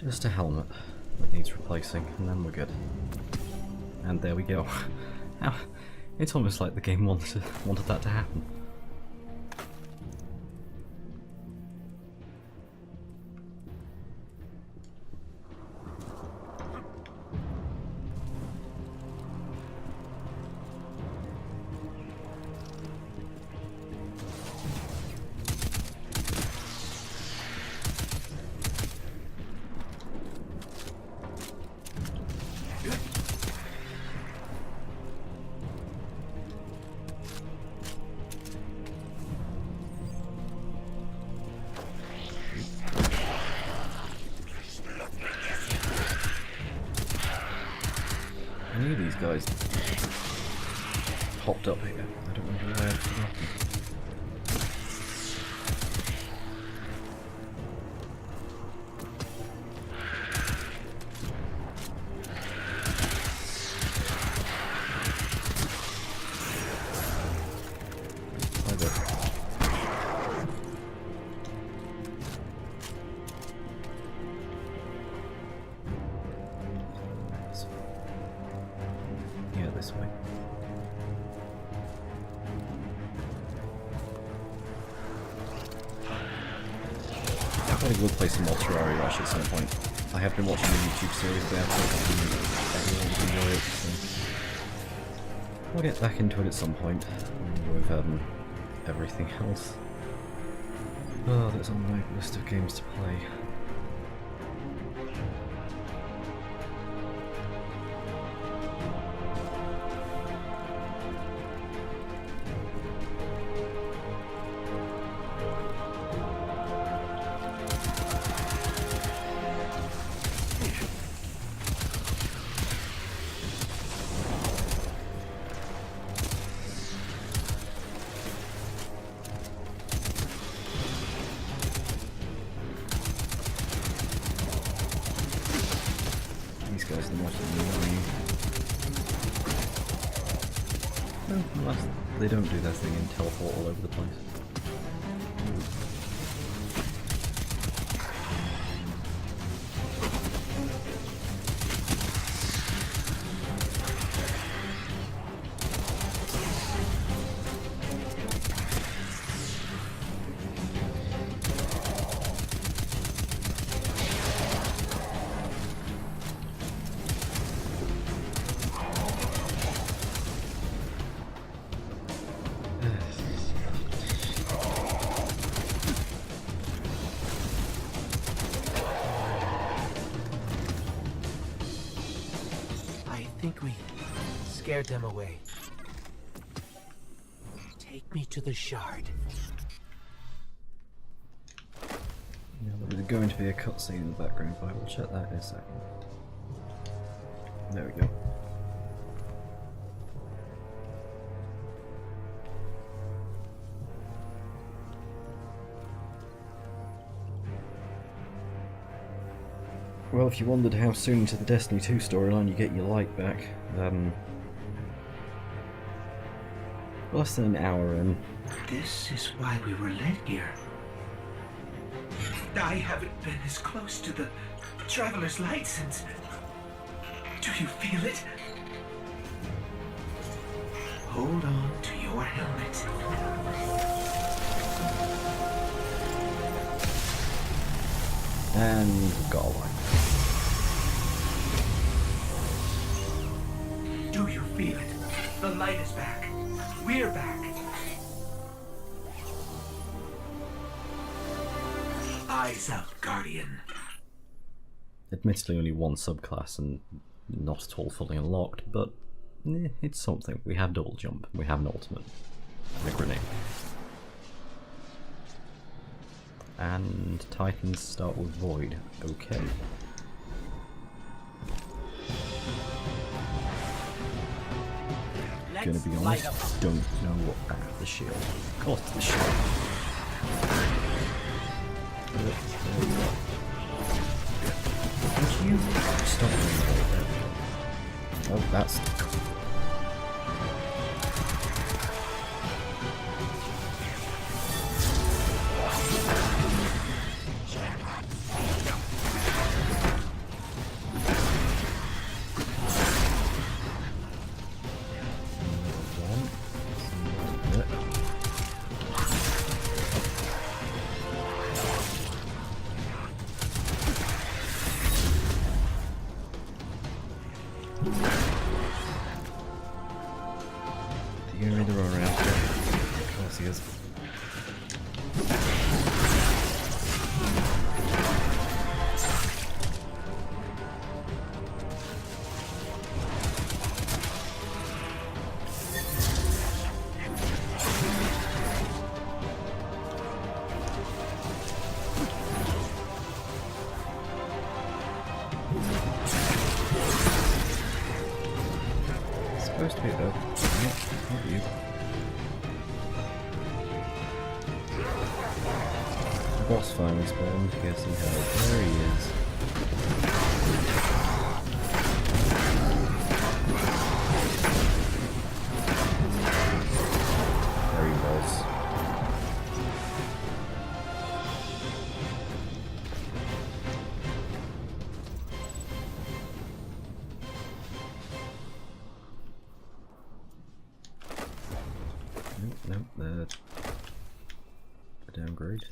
[SPEAKER 1] Just a helmet that needs replacing, and then we're good. And there we go. Now, it's almost like the game wanted that to happen. I knew these guys popped up here. I don't know why I'd forgotten. Hi there. Yeah, this way. I probably will play some more Terraria Rush at some point. I have been watching the YouTube series there, so everyone would enjoy it. So I'll get back into it at some point with everything else. Oh, that's on my list of games to play. These guys are the most annoying. Well, unless they don't do their thing and teleport all over the place.
[SPEAKER 5] I think we scared them away. Take me to the shard.
[SPEAKER 1] Yeah, there was going to be a cutscene in the background, but I will check that in a second. There we go. Well, if you wondered how soon into the Destiny 2 storyline you get your light back, less than an hour in.
[SPEAKER 5] This is why we were led here. I haven't been as close to the Traveler's Light since... Do you feel it? Hold on to your helmet.
[SPEAKER 1] And got a light.
[SPEAKER 5] Do you feel it? The light is back. We're back. Eyes out, Guardian.
[SPEAKER 1] Admittedly only one subclass and not at all fully unlocked, but it's something. We have double jump, we have an ultimate, and a grenade. And Titans start with Void. Okay. Gonna be honest, don't know what the shield. Of course the shield. Would you stop doing that? Oh, that's cool. You gonna read the roll around? Of course he is. Supposed to be though. Yep, not you. The boss finally spawned. Guessing how there he is. There he was. Nope, the downgrade.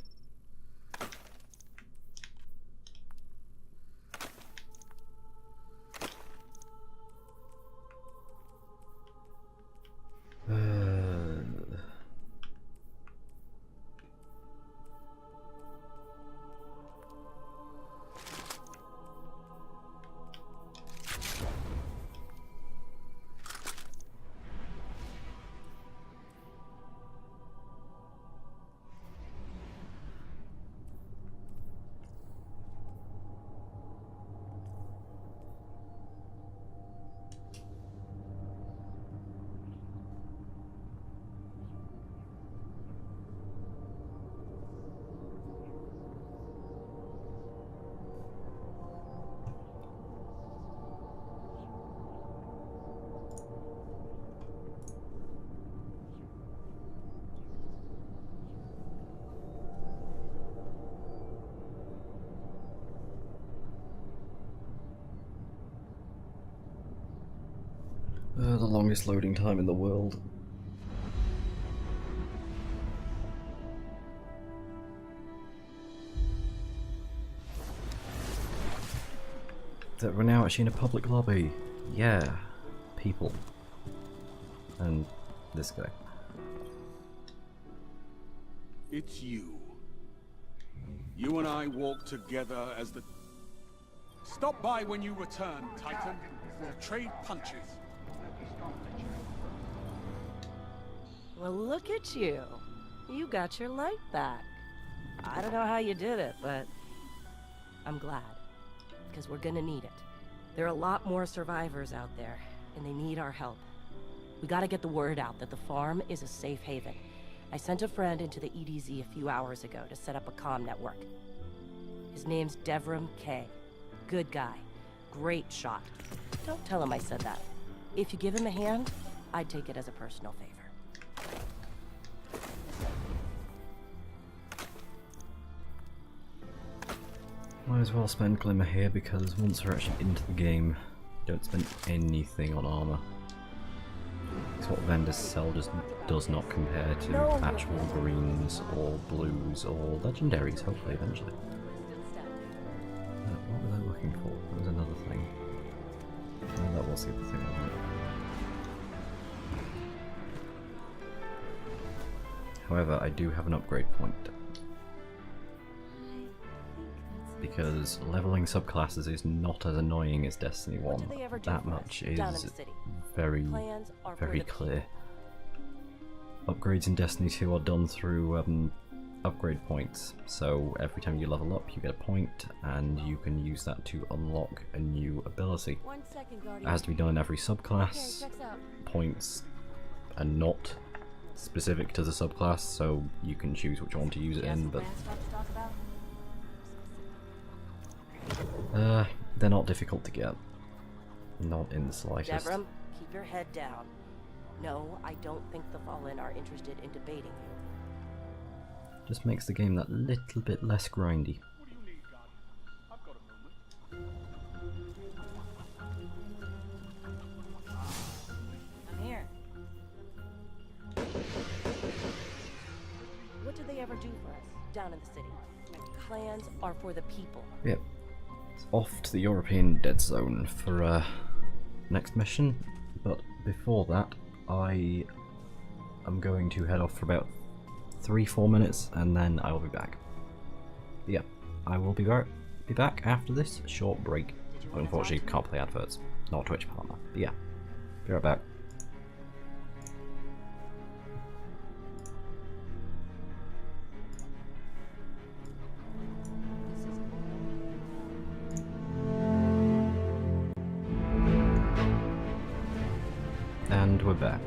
[SPEAKER 1] The longest loading time in the world. That we're now actually in a public lobby. Yeah. People. And this guy.
[SPEAKER 7] It's you. You and I walk together as the... Stop by when you return, Titan. We'll trade punches.
[SPEAKER 9] Well, look at you. You got your light back. I don't know how you did it, but I'm glad. Because we're gonna need it. There are a lot more survivors out there, and they need our help. We gotta get the word out that the farm is a safe haven. I sent a friend into the EDZ a few hours ago to set up a comm network. His name's Devrim Kay. Good guy. Great shot. Don't tell him I said that. If you give him a hand, I'd take it as a personal favor.
[SPEAKER 1] Might as well spend Glimmer here because once we're actually into the game, don't spend anything on armor. Because what vendors sell just does not compare to actual greens or blues or legendaries, hopefully eventually. What was I looking for? That was another thing. Oh, that was the other thing, wasn't it? However, I do have an upgrade point. Because leveling subclasses is not as annoying as Destiny 1. That much is very, very clear. Upgrades in Destiny 2 are done through upgrade points. So every time you level up you get a point and you can use that to unlock a new ability. It has to be done in every subclass. Points are not specific to the subclass, so you can choose which one to use it in, but they're not difficult to get. Not in the slightest.
[SPEAKER 9] Devrim, keep your head down. No, I don't think the Fallen are interested in debating you.
[SPEAKER 1] Just makes the game that little bit less grindy.
[SPEAKER 9] I'm here. What did they ever do for us down in the city? Clans are for the people.
[SPEAKER 1] Yep. It's off to the European Dead Zone for next mission, but before that, I am going to head off for about 3-4 minutes, and then I will be back. But yeah, I will be back after this short break. Unfortunately, can't play adverts, not a Twitch partner. But yeah, be right back. And we're back.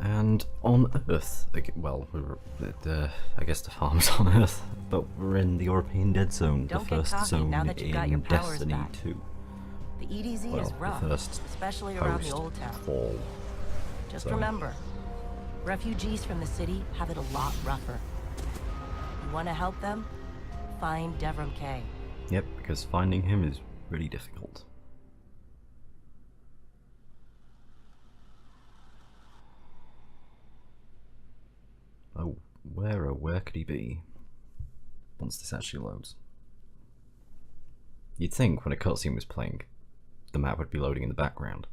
[SPEAKER 1] And on Earth, well, I guess the farm's on Earth, but we're in the European Dead Zone, the first zone in Destiny 2.
[SPEAKER 9] The EDZ
[SPEAKER 1] Well,
[SPEAKER 9] is rough,
[SPEAKER 1] the first
[SPEAKER 9] especially around the old town.
[SPEAKER 1] fall.
[SPEAKER 9] Just
[SPEAKER 1] So-
[SPEAKER 9] remember, refugees from the city have it a lot rougher. You want to help them? Find Devrim Kay.
[SPEAKER 1] Yep, because finding him is really difficult. Oh, where could he be? Once this actually loads. You'd think when a cutscene was playing, the map would be loading in the background.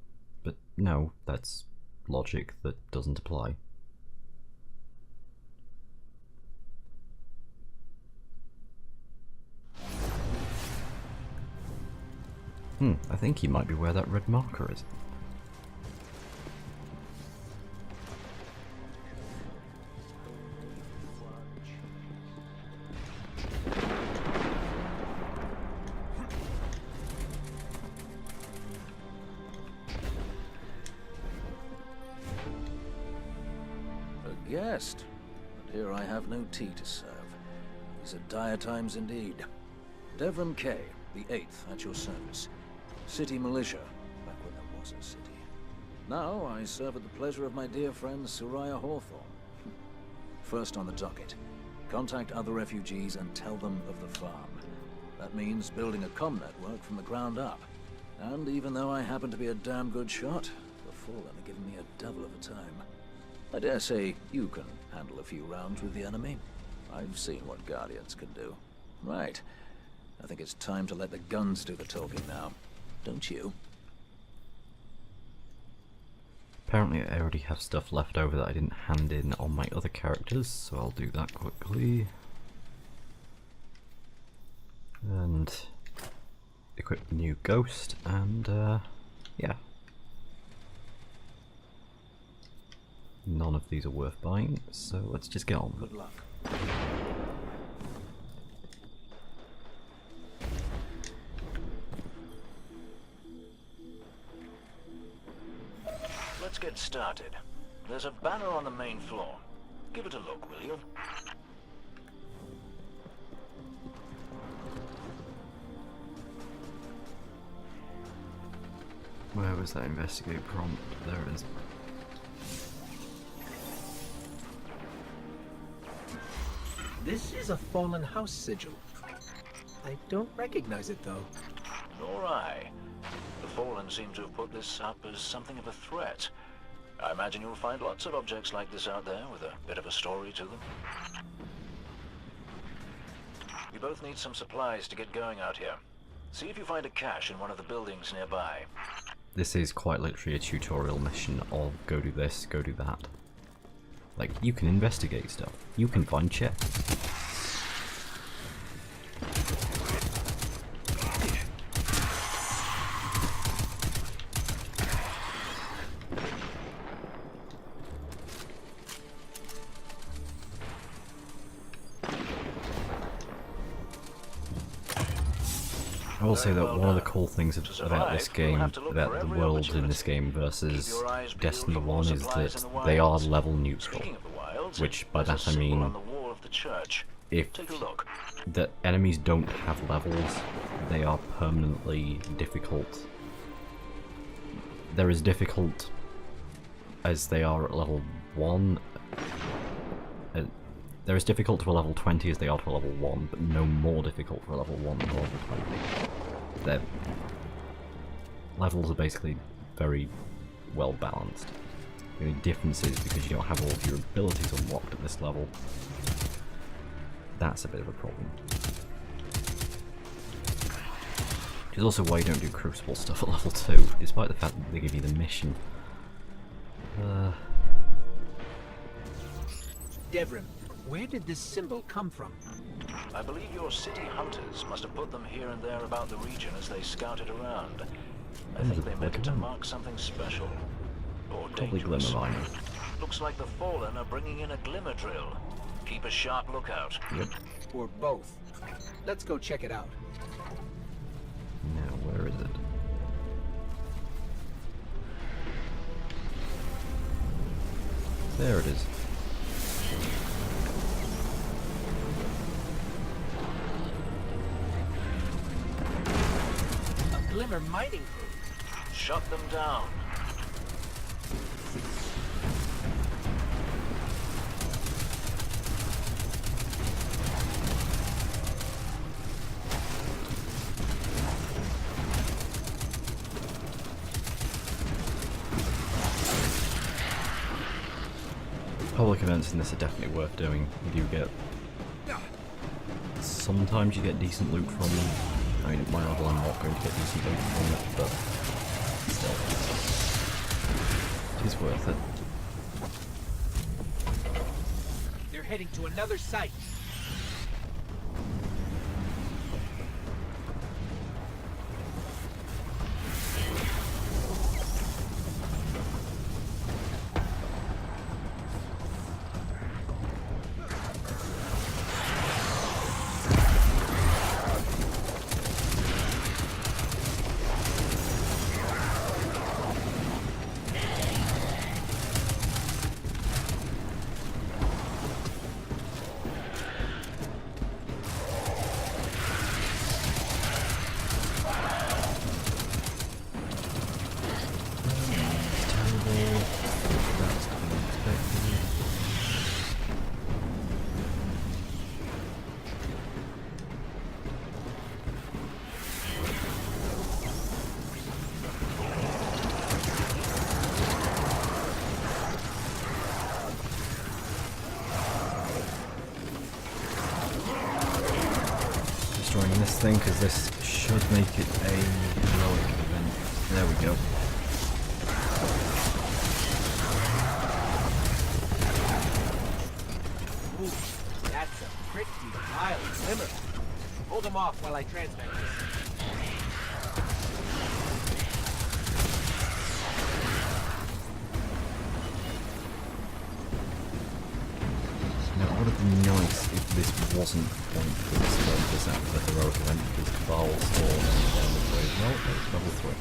[SPEAKER 1] But no, that's logic that doesn't apply. I think he might be where that red marker is.
[SPEAKER 13] A guest, but here I have no tea to serve. These are dire times indeed. Devrim Kay, the 8th, at your service. City militia, back when there was a city. Now I serve at the pleasure of my dear friend Soraya Hawthorne. First on the docket, contact other refugees and tell them of the farm. That means building a comm network from the ground up. And even though I happen to be a damn good shot, the Fallen are giving me a devil of a time. I dare say you can handle a few rounds with the enemy. I've seen what Guardians can do. Right. I think it's time to let the guns do the talking now. Don't you?
[SPEAKER 1] Apparently I already have stuff left over that I didn't hand in on my other characters, so I'll do that quickly. And equip the new ghost, and yeah. None of these are worth buying, so let's just get on.
[SPEAKER 13] Good luck. Let's get started. There's a banner on the main floor. Give it a look, will you?
[SPEAKER 1] Where was that investigate prompt? There it is.
[SPEAKER 5] This is a fallen house sigil. I don't recognize it, though.
[SPEAKER 13] Nor I. The Fallen seem to have put this up as something of a threat. I imagine you'll find lots of objects like this out there with a bit of a story to them. We both need some supplies to get going out here. See if you find a cache in one of the buildings nearby.
[SPEAKER 1] This is quite literally a tutorial mission of go do this, go do that. Like, you can investigate stuff. You can find chests. I will say that one of the cool things about this game, about the world in this game versus Destiny 1 is that they are level neutral. Which, by that I mean, if the enemies don't have levels, they are permanently difficult. They're as difficult as they are at level 1. They're as difficult to a level 20 as they are to a level 1, but no more difficult for a level 1 than a level 20. Their levels are basically very well balanced. The only difference is because you don't have all of your abilities unlocked at this level. That's a bit of a problem. is also why you don't do Crucible stuff at level 2, despite the fact that they give you the mission.
[SPEAKER 5] Devrim, where did this symbol come from?
[SPEAKER 13] I believe your city hunters must have put them here and there about the region as they scouted around. I think they meant it to mark something special. Or
[SPEAKER 1] Probably
[SPEAKER 13] dangerous.
[SPEAKER 1] Glimmer Mine.
[SPEAKER 13] Looks like the Fallen are bringing in a glimmer drill. Keep a sharp lookout.
[SPEAKER 1] Yep.
[SPEAKER 5] Or both. Let's go check it out.
[SPEAKER 1] Now, where is it? There it is.
[SPEAKER 5] A glimmer mining crew.
[SPEAKER 13] Shut them down.
[SPEAKER 1] Public events in this are definitely worth doing. You do get... Sometimes you get decent loot from them. I mean, at my level I'm not going to get decent loot from it, but still. It is worth it.
[SPEAKER 5] They're heading to another site.
[SPEAKER 1] Destroying this thing, because this should make it a heroic event. There we go.
[SPEAKER 5] Ooh, that's a pretty wild glimmer. Hold them off while I transmit this.
[SPEAKER 1] Now, it would have been nice if this wasn't the point for this this out for the heroic event, because Cabal Storm down the way. Well, it's level 3.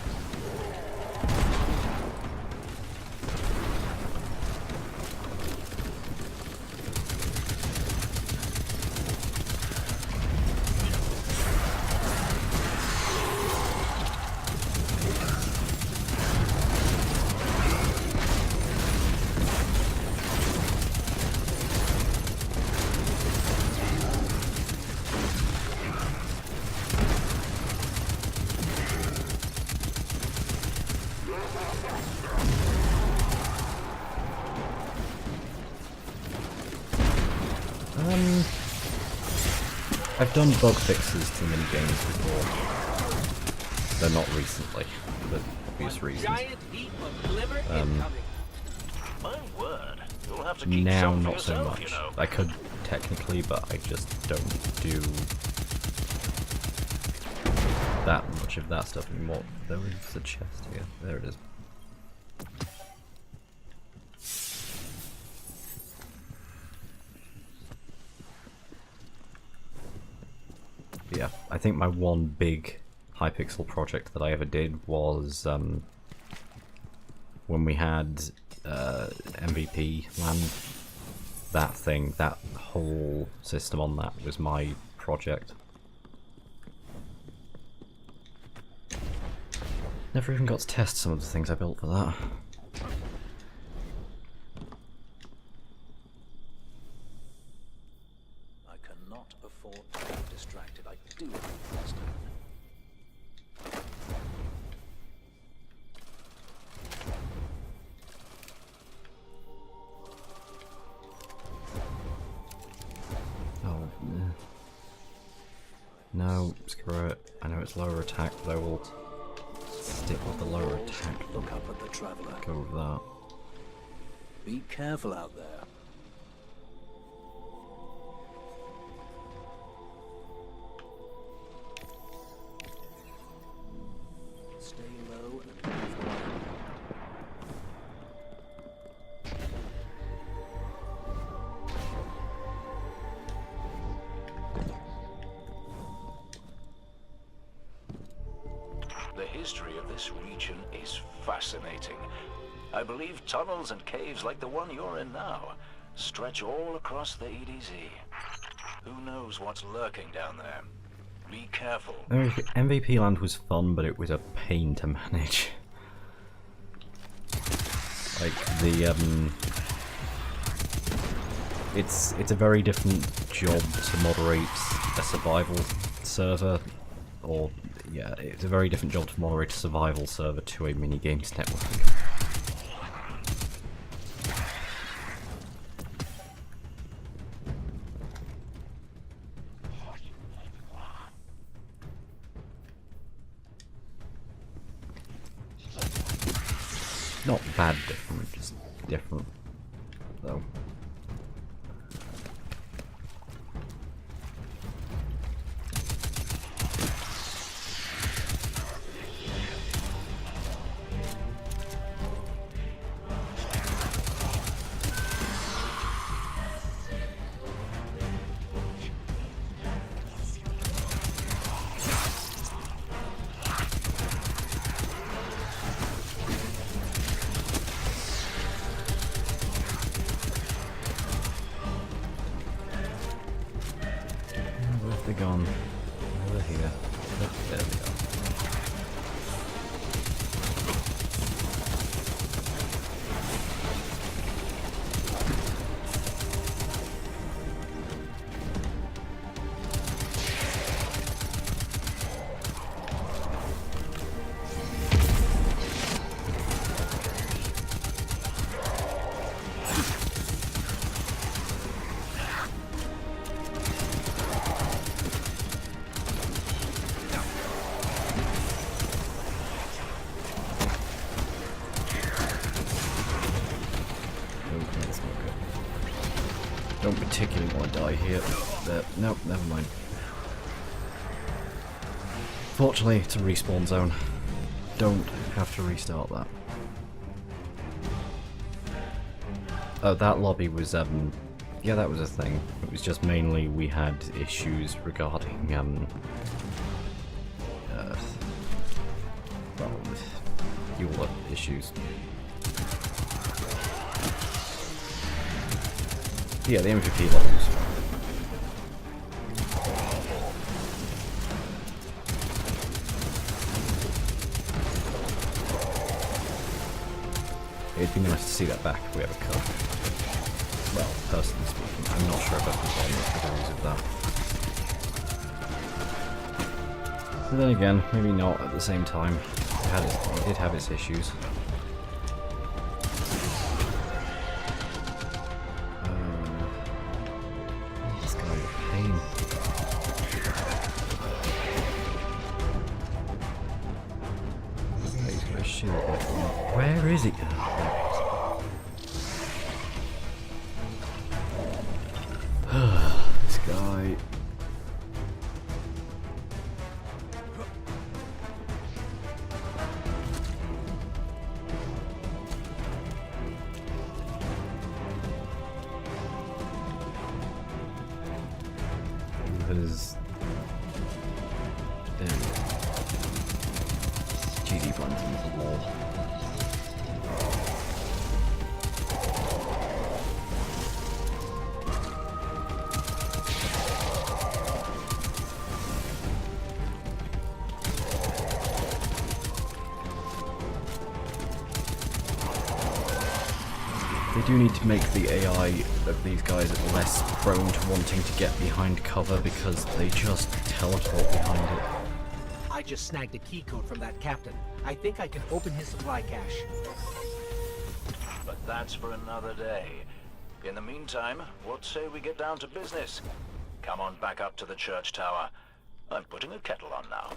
[SPEAKER 1] I've done bug fixes to mini games before. They're not recently, for obvious reasons.
[SPEAKER 13] My word. You'll have to keep
[SPEAKER 1] Now
[SPEAKER 13] some for
[SPEAKER 1] not so
[SPEAKER 13] yourself,
[SPEAKER 1] much.
[SPEAKER 13] you know.
[SPEAKER 1] I could technically, but I just don't do that much of that stuff anymore. There is a chest here. There it is. Yeah, I think my one big Hypixel project that I ever did was when we had MVP land. That thing, that whole system on that was my project. Never even got to test some of the things I built for that.
[SPEAKER 13] I cannot afford to be distracted. I do need this done.
[SPEAKER 1] No, screw it. I know it's lower attack, but I will stick with the lower attack.
[SPEAKER 13] Look up at the Traveler.
[SPEAKER 1] Go with that.
[SPEAKER 13] Be careful out there. Stay low and move quietly.
[SPEAKER 14] The history of this region is fascinating. I believe tunnels and caves like the one you're in now stretch all across the EDZ. Who knows what's lurking down there? Be careful.
[SPEAKER 1] MVP Land was fun, but it was a pain to manage. Like the it's a very different job to moderate a survival server, or yeah, it's a very different job to moderate a survival server to a minigames network. Not bad different, just different, though. They're gone. Over here. Oh, there we go. Don't particularly want to die here, but nope, never mind. Fortunately, it's a respawn zone. Don't have to restart that. Oh, that lobby was, yeah, that was a thing. It was just mainly we had issues regarding, well, fuel issues. Yeah, the MVP levels. It'd be nice to see that back if we ever could. Well, personally speaking, I'm not sure about the categories of that. But then again, maybe not at the same time. It did have its issues. Where is it? This guy. Has GD runs into the wall. They do need to make the AI of these guys less prone to wanting to get behind cover because they just teleport behind it.
[SPEAKER 5] I just snagged a key code from that captain. I think I can open his supply cache.
[SPEAKER 14] But that's for another day. In the meantime, what say we get down to business? Come on back up to the church tower. I'm putting a kettle on now.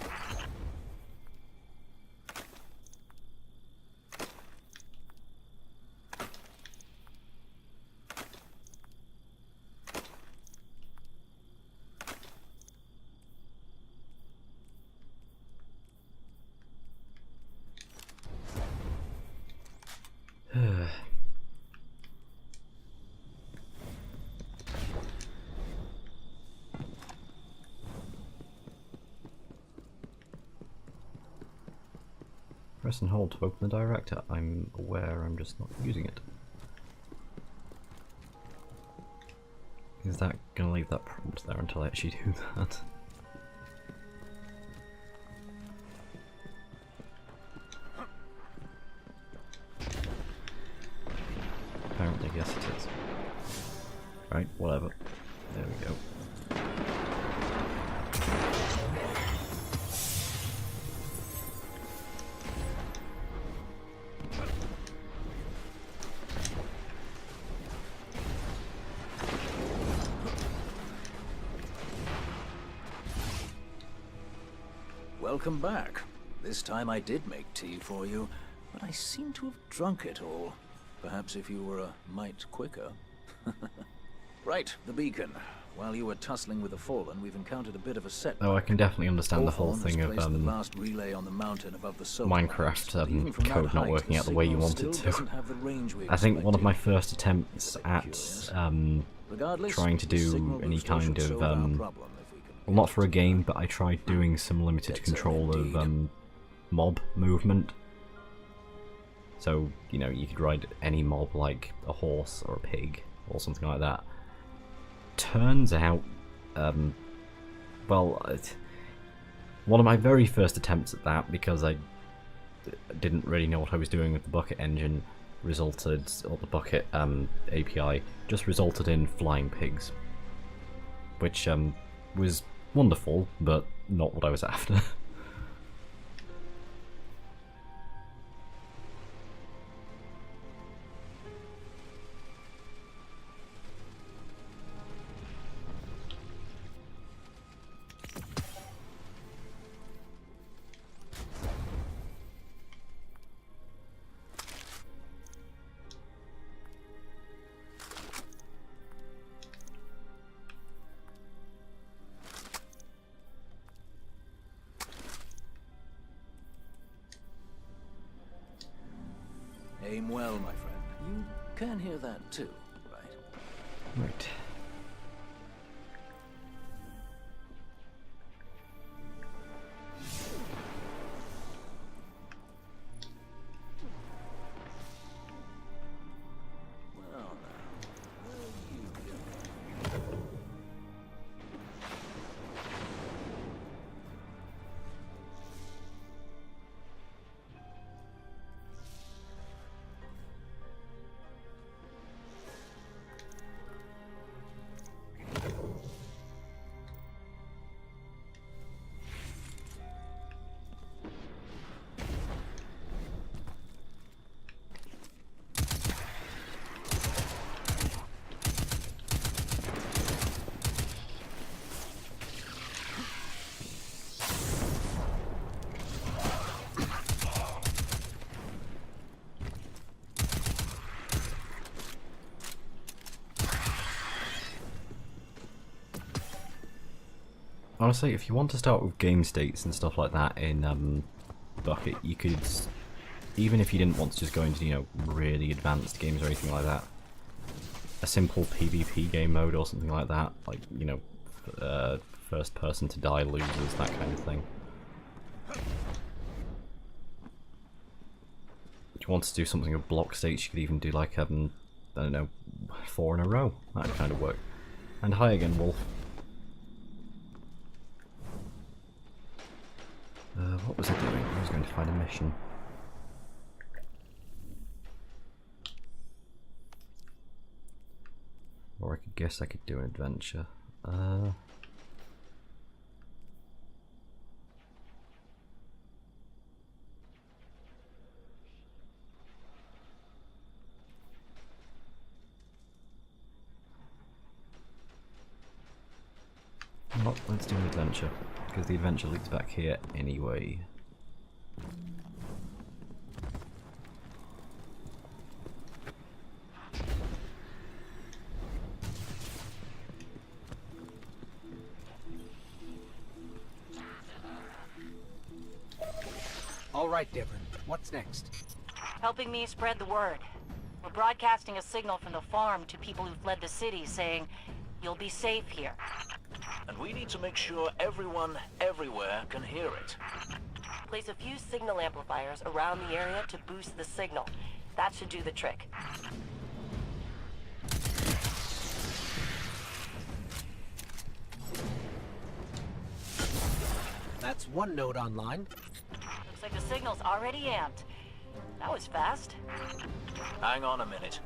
[SPEAKER 1] Press and hold to open the director. I'm aware, I'm just not using it. Is that gonna leave that prompt there until I actually do that? Apparently, yes it is. Right, whatever. There we go.
[SPEAKER 13] Welcome back. This time I did make tea for you, but I seem to have drunk it all. Perhaps if you were a mite quicker. Right, the beacon. While you were tussling with the Fallen, we've encountered a bit of a setback.
[SPEAKER 1] Oh, I can definitely understand the whole thing of
[SPEAKER 13] the last relay on the mountain above the
[SPEAKER 1] Minecraft code not working out the way you want it to. I think one of my first attempts at trying to do any kind of well, not for a game, but I tried doing some limited control of mob movement. So, you know, you could ride any mob like a horse or a pig or something like that. Turns out, well, one of my very first attempts at that, because I didn't really know what I was doing with the bucket engine, resulted, or the bucket API, just resulted in flying pigs. Which was wonderful, but not what I was after.
[SPEAKER 13] Aim well, my friend. You can hear that too, right?
[SPEAKER 1] Right. Honestly, if you want to start with game states and stuff like that in Bucket, you could, even if you didn't want to just go into, you know, really advanced games or anything like that, a simple PvP game mode or something like that, like, you know, first person to die loses, that kind of thing. If you want to do something with block states, you could even do like, I don't know, 4 in a row, that kind of work. And hi again, Wolf. What was I doing? I was going to find a mission. Or I could guess I could do an adventure. Not let's do an adventure, because the adventure leads back here anyway.
[SPEAKER 15] All right, Devon. What's next?
[SPEAKER 10] Helping me spread the word. We're broadcasting a signal from the farm to people who fled the city saying, you'll be safe here.
[SPEAKER 14] And we need to make sure everyone, everywhere, can hear it.
[SPEAKER 9] Place a few signal amplifiers around the area to boost the signal. That should do the trick.
[SPEAKER 15] That's one node online.
[SPEAKER 10] Looks like the signal's already amped. That was fast.
[SPEAKER 14] Hang on a minute.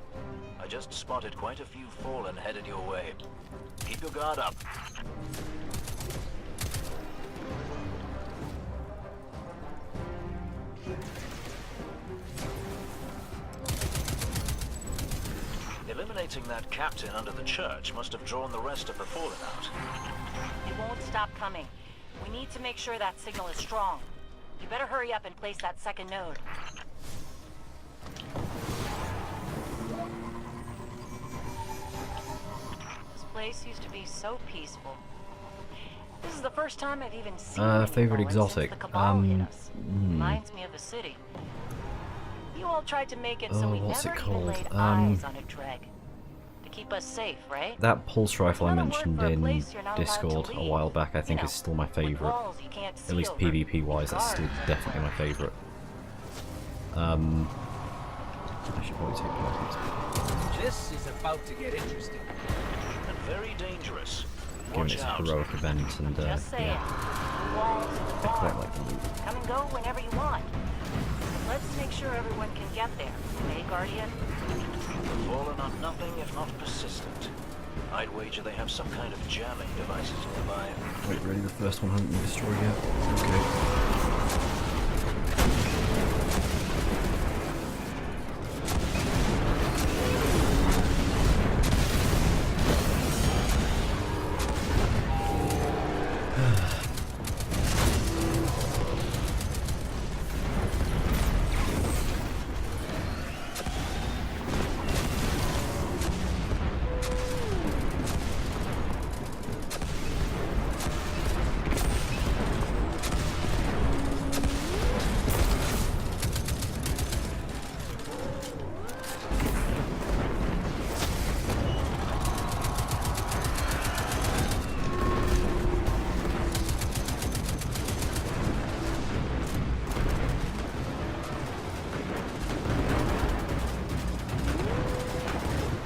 [SPEAKER 14] I just spotted quite a few Fallen headed your way. Keep your guard up. Eliminating that captain under the church must have drawn the rest of the Fallen out.
[SPEAKER 10] It won't stop coming. We need to make sure that signal is strong. You better hurry up and place that second node. This place used to be so peaceful. This is the first time I've even seen
[SPEAKER 1] favorite exotic.
[SPEAKER 10] since the Cabal hit us. Reminds me of a city. You all tried to make it so we
[SPEAKER 1] what's
[SPEAKER 10] never
[SPEAKER 1] it
[SPEAKER 10] even
[SPEAKER 1] called?
[SPEAKER 10] laid eyes on a Dreg. To keep us safe, right?
[SPEAKER 1] That pulse rifle I mentioned
[SPEAKER 10] for a
[SPEAKER 1] in
[SPEAKER 10] place you're not allowed to
[SPEAKER 1] Discord a
[SPEAKER 10] leave.
[SPEAKER 1] while back, I think
[SPEAKER 10] You know,
[SPEAKER 1] is still my favourite.
[SPEAKER 10] walls you can't
[SPEAKER 1] At
[SPEAKER 10] see
[SPEAKER 1] least
[SPEAKER 10] over,
[SPEAKER 1] PvP wise, that's still
[SPEAKER 10] guards.
[SPEAKER 1] definitely my favourite. I should probably take pockets.
[SPEAKER 15] This is about to get interesting.
[SPEAKER 14] And very dangerous.
[SPEAKER 1] Given
[SPEAKER 14] Watch
[SPEAKER 1] it's a
[SPEAKER 14] out.
[SPEAKER 1] heroic event and
[SPEAKER 10] Just saying.
[SPEAKER 1] yeah,
[SPEAKER 10] Walls,
[SPEAKER 1] I quite like the loot.
[SPEAKER 10] come and go whenever you want. Let's make sure everyone can get there. Hey, Guardian?
[SPEAKER 14] The Fallen are nothing if not persistent. I'd wager they have some kind of jamming devices nearby.
[SPEAKER 1] Wait, ready? The first one hasn't been destroyed yet? Okay.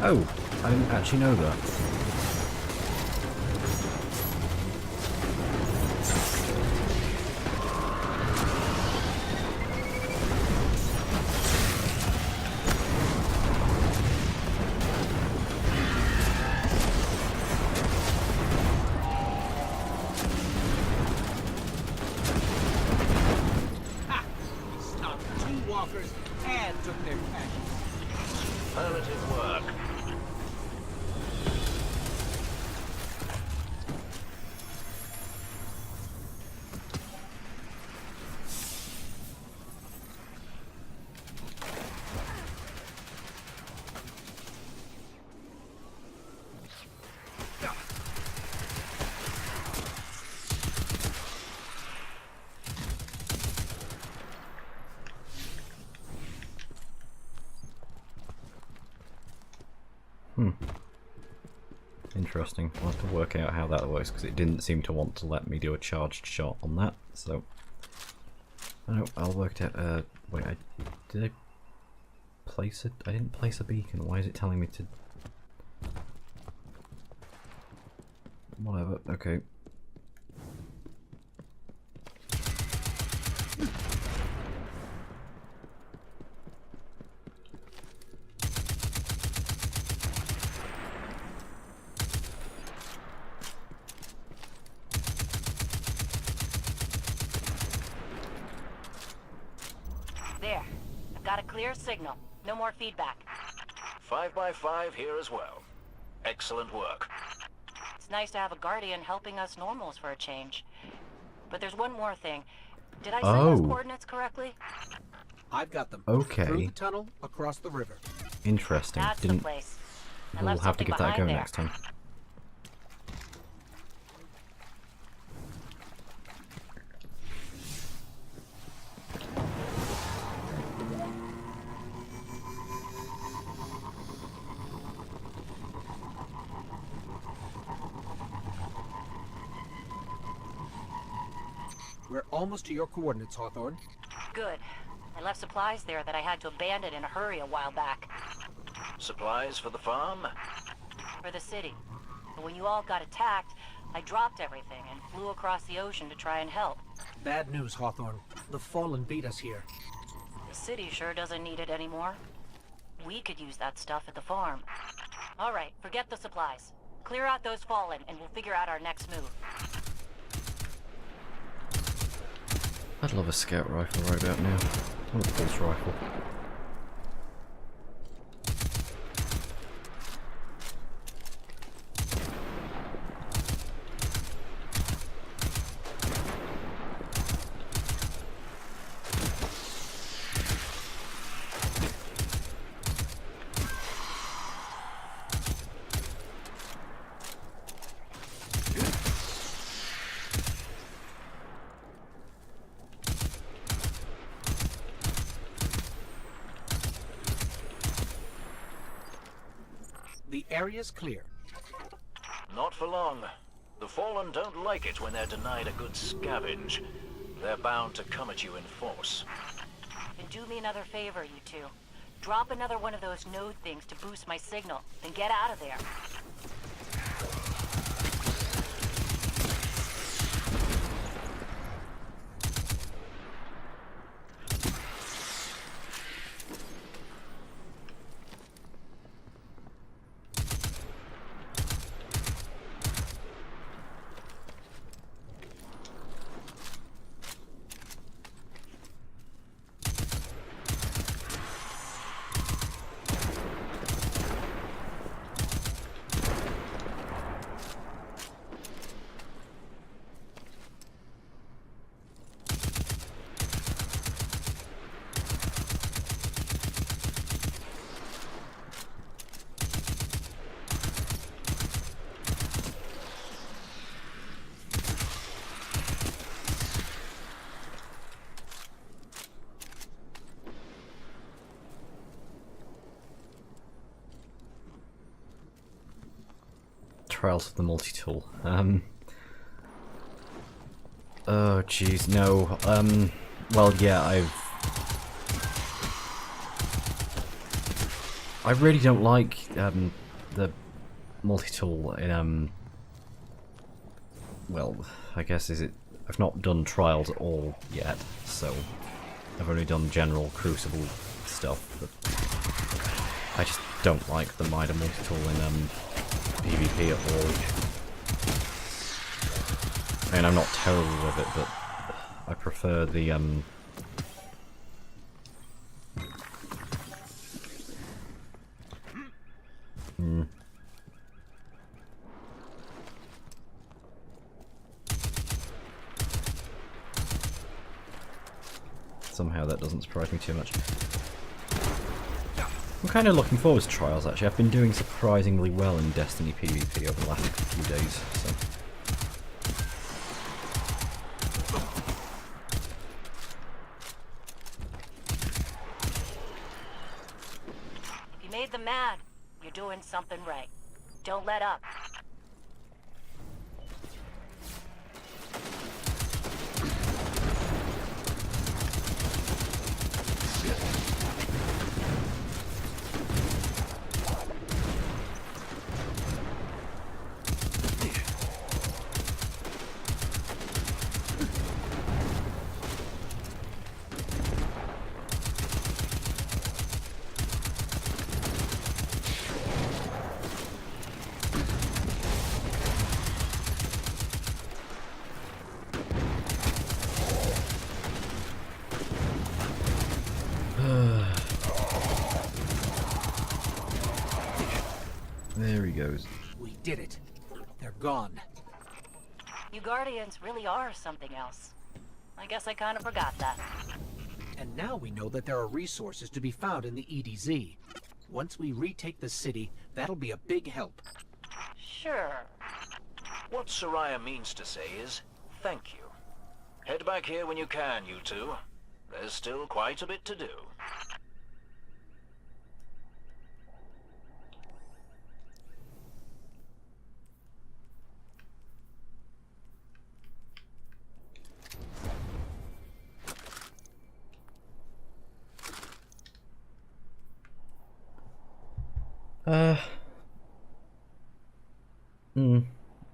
[SPEAKER 1] Oh, I didn't actually know that.
[SPEAKER 15] Ha! We stopped 2 walkers and took their cash.
[SPEAKER 14] Superlative work.
[SPEAKER 1] Interesting. I'll have to work out how that works because it didn't seem to want to let me do a charged shot on that. So, oh, I'll work it out. Wait, did I place it? I didn't place a beacon. Why is it telling me to? Whatever. Okay.
[SPEAKER 10] There. I've got a clear signal. No more feedback.
[SPEAKER 14] 5 by 5 here as well. Excellent work.
[SPEAKER 10] It's
[SPEAKER 16] It's nice to have a guardian helping us normals for a change. But there's one more thing. Did I send those coordinates correctly?
[SPEAKER 15] I've got them.
[SPEAKER 1] Okay.
[SPEAKER 15] Through the tunnel, across the river.
[SPEAKER 1] Interesting.
[SPEAKER 16] That's the place. I
[SPEAKER 1] We'll
[SPEAKER 16] left
[SPEAKER 1] have to
[SPEAKER 16] something
[SPEAKER 1] give that a go
[SPEAKER 16] behind there.
[SPEAKER 1] next time.
[SPEAKER 15] We're almost to your coordinates, Hawthorne.
[SPEAKER 16] Good. I left supplies there that I had to abandon in a hurry a while back.
[SPEAKER 14] Supplies for the farm?
[SPEAKER 16] For the city. But when you all got attacked, I dropped everything and flew across the ocean to try and help.
[SPEAKER 15] Bad news, Hawthorne. The Fallen beat us here.
[SPEAKER 16] The city sure doesn't need it anymore. We could use that stuff at the farm. All right, forget the supplies. Clear out those Fallen and we'll figure out our next move.
[SPEAKER 1] I'd love a scout rifle right about now. Or a pulse rifle.
[SPEAKER 15] The area's clear.
[SPEAKER 14] Not for long. The Fallen don't like it when they're denied a good scavenge. They're bound to come at you in force.
[SPEAKER 16] And do me another favor, you two. Drop another one of those node things to boost my signal, then get out of there.
[SPEAKER 1] Trials of the multi-tool. Oh jeez, no. Well, yeah, I really don't like the multi-tool in well, I guess I've not done Trials at all yet, so I've only done general Crucible stuff, but I just don't like the Mida multi-tool in PvP at all. I mean, I'm not terrible with it, but I prefer the Somehow that doesn't surprise me too much. I'm kind of looking forward to Trials, actually. I've been doing surprisingly well in Destiny PvP over the last few days, so...
[SPEAKER 16] If you made them mad, you're doing something right. Don't let up.
[SPEAKER 1] There he goes.
[SPEAKER 15] We did it. They're they're gone.
[SPEAKER 16] You Guardians really are something else. I guess I kind of forgot that.
[SPEAKER 15] And now we know that there are resources to be found in the EDZ. Once we retake the city, that'll be a big help.
[SPEAKER 16] Sure.
[SPEAKER 14] What Soraya means to say is, thank you. Head back here when you can, you two. There's still quite a bit to do.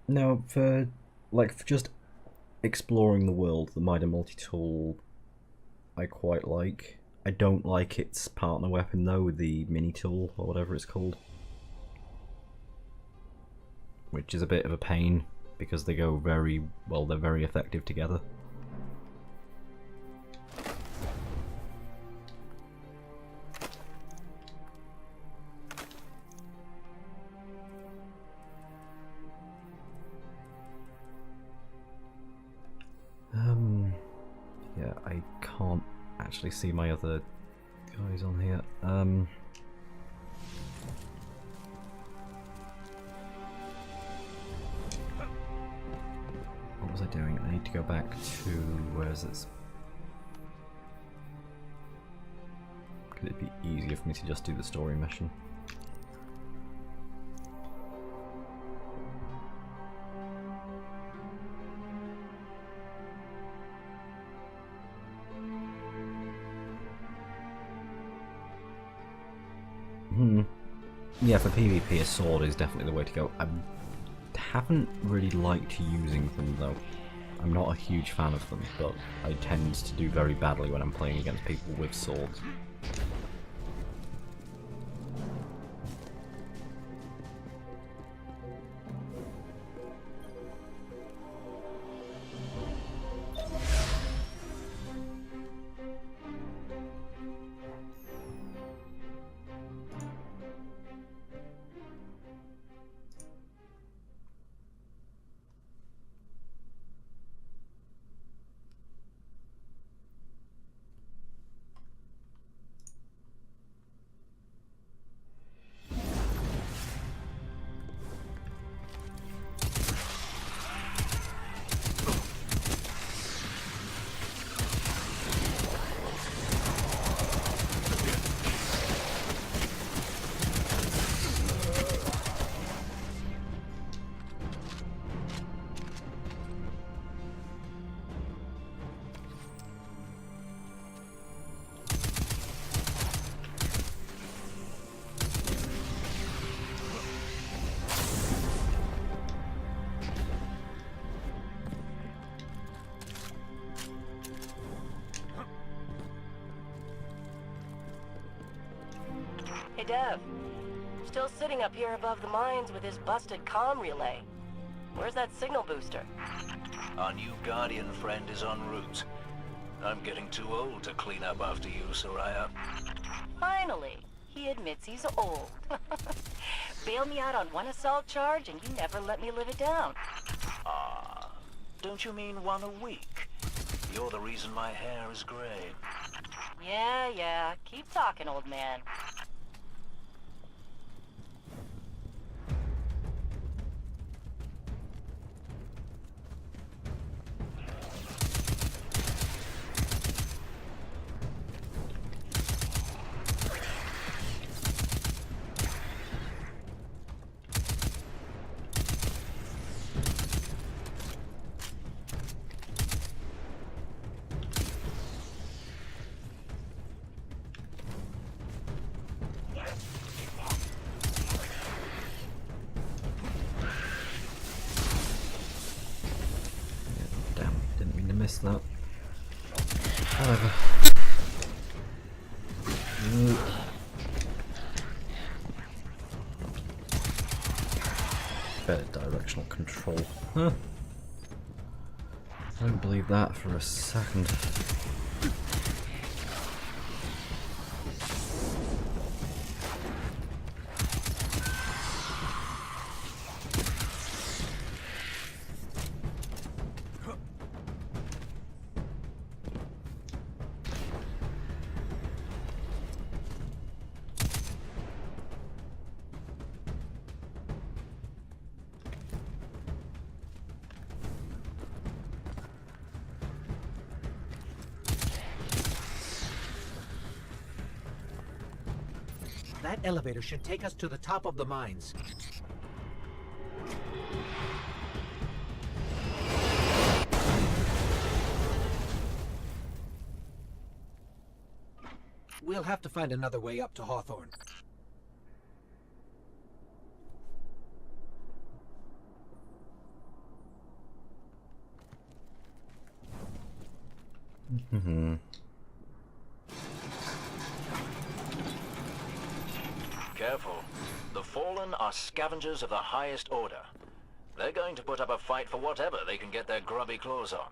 [SPEAKER 1] No, for just exploring the world, the Mida multi-tool I quite like. I don't like its partner weapon though, the mini tool or whatever it's called. Which is a bit of a pain because they go very well, they're very effective together. Yeah, I can't actually see my other guys on here. What was I doing? I need to go back to... where is this? Could it be easier for me to just do the story mission? Yeah, for PvP, a sword is definitely the way to go. I haven't really liked using them though. I'm not a huge fan of them, but I tend to do very badly when I'm playing against people with swords.
[SPEAKER 9] Hey Dev, still sitting up here above the mines with his busted comm relay. Where's that signal booster?
[SPEAKER 14] Our new Guardian friend is en route. I'm getting too old to clean up after you, Soraya.
[SPEAKER 16] Finally, he admits he's old. Bail me out on one assault charge and you never let me live it down.
[SPEAKER 14] Ah, don't you mean one a week? You're the reason my hair is gray.
[SPEAKER 16] Yeah, keep talking, old man.
[SPEAKER 1] Missed that. However. Better directional control. Huh. I don't believe that for a second.
[SPEAKER 15] That elevator should take us to the top of the mines. We'll have to find another way up to Hawthorne.
[SPEAKER 14] Careful. The Fallen are scavengers of the highest order. They're going to put up a fight for whatever they can get their grubby claws on.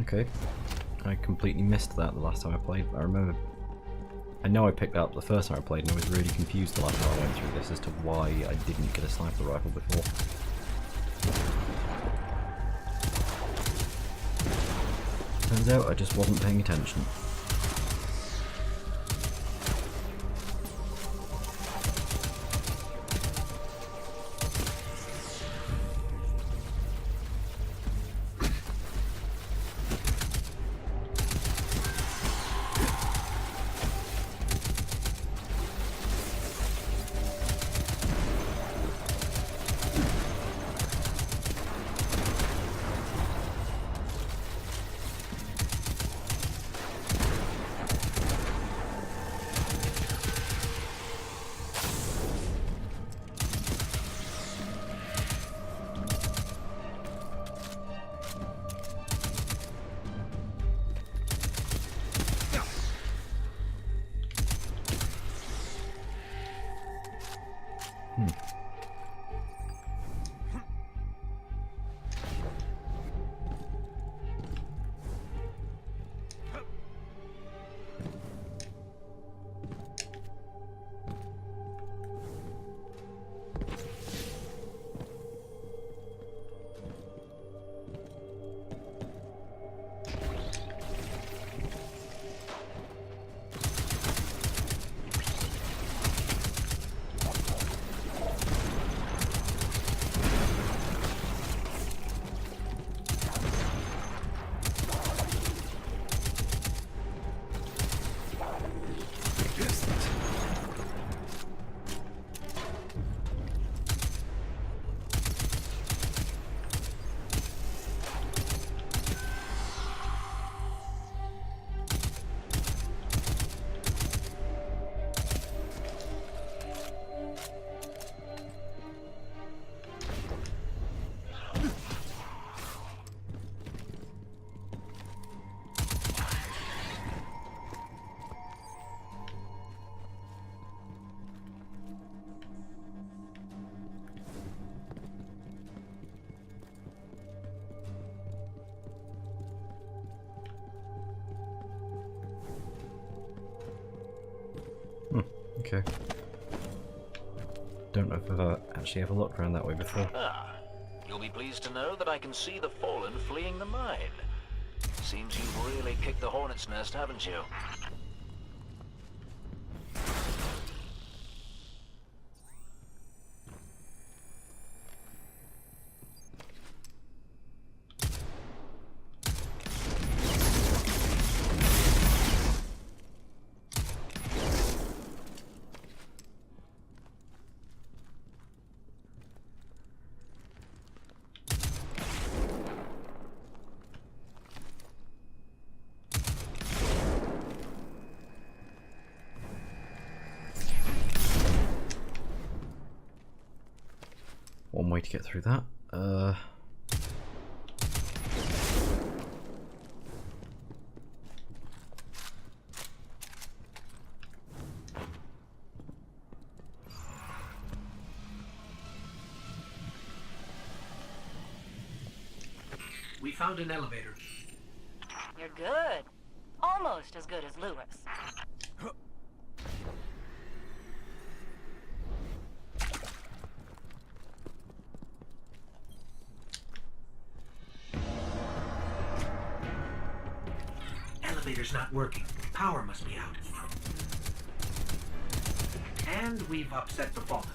[SPEAKER 1] Okay. I completely missed that the last time I played. I know I picked that up the first time I played and I was really confused the last time I went through this as to why I didn't get a sniper rifle before. Turns out I just wasn't paying attention. Okay. Don't know if I've actually ever looked around that way before.
[SPEAKER 14] Ah, you'll be pleased to know that I can see the Fallen fleeing the mine. Seems you've really kicked the hornet's nest, haven't you?
[SPEAKER 1] One way to get through that.
[SPEAKER 15] We found an elevator.
[SPEAKER 16] You're good. Almost as good as Lewis.
[SPEAKER 15] Elevator's not working. Power must be out. And we've upset the fallen.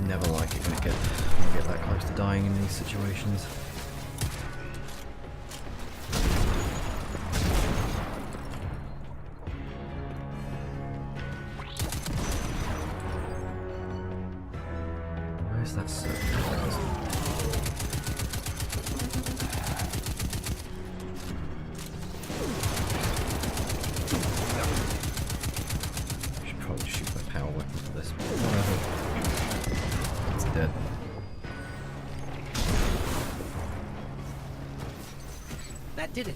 [SPEAKER 1] Never like it when I get that close to dying in these situations. Where's that circle? I should probably shoot my power weapon for this. Whatever. Dead.
[SPEAKER 15] That did it.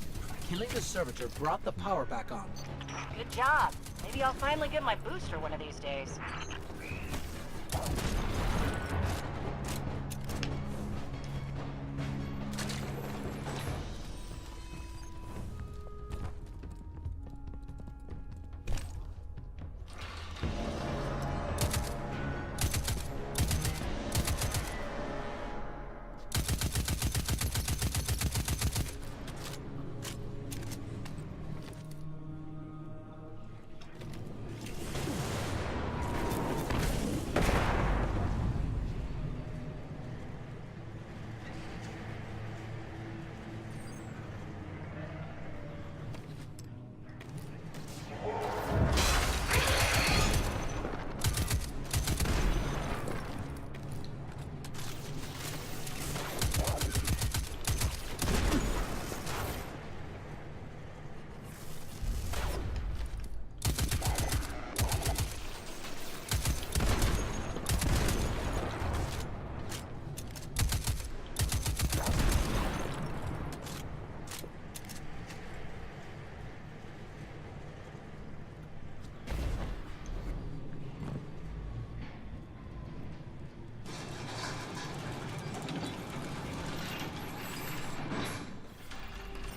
[SPEAKER 15] Killing the servitor brought the power back on.
[SPEAKER 16] Good job. Maybe I'll finally get my booster one of these days.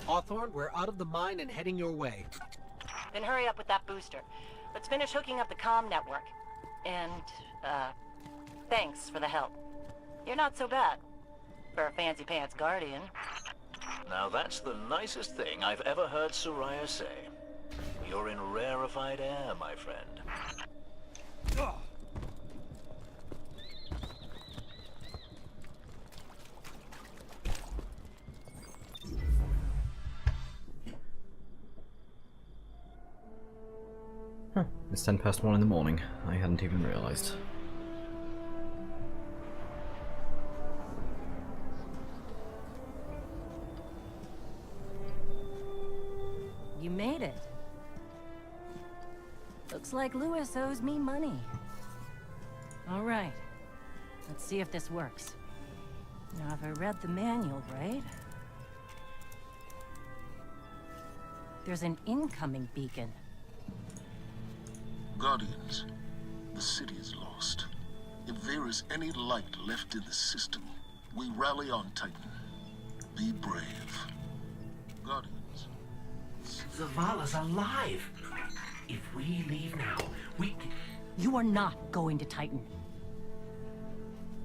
[SPEAKER 15] Hawthorne, we're out of the mine and heading your way.
[SPEAKER 16] Then hurry up with that booster. Let's finish hooking up the comm network. And, Thanks for the help. You're not so bad. For a fancy pants guardian.
[SPEAKER 14] Now that's the nicest thing I've ever heard Soraya say. You're in rarefied air, my friend.
[SPEAKER 1] Huh. It's 1:10 in the morning. I hadn't even realized.
[SPEAKER 10] You made it. Looks like Lewis owes me money. All right. Let's see if this works. Now, if I read the manual right... There's an incoming beacon.
[SPEAKER 4] Guardians, the city is lost. If there is any light left in the system, we rally on Titan. Be brave. Guardians.
[SPEAKER 15] Zavala's alive! If we leave now, we...
[SPEAKER 10] You are not going to Titan.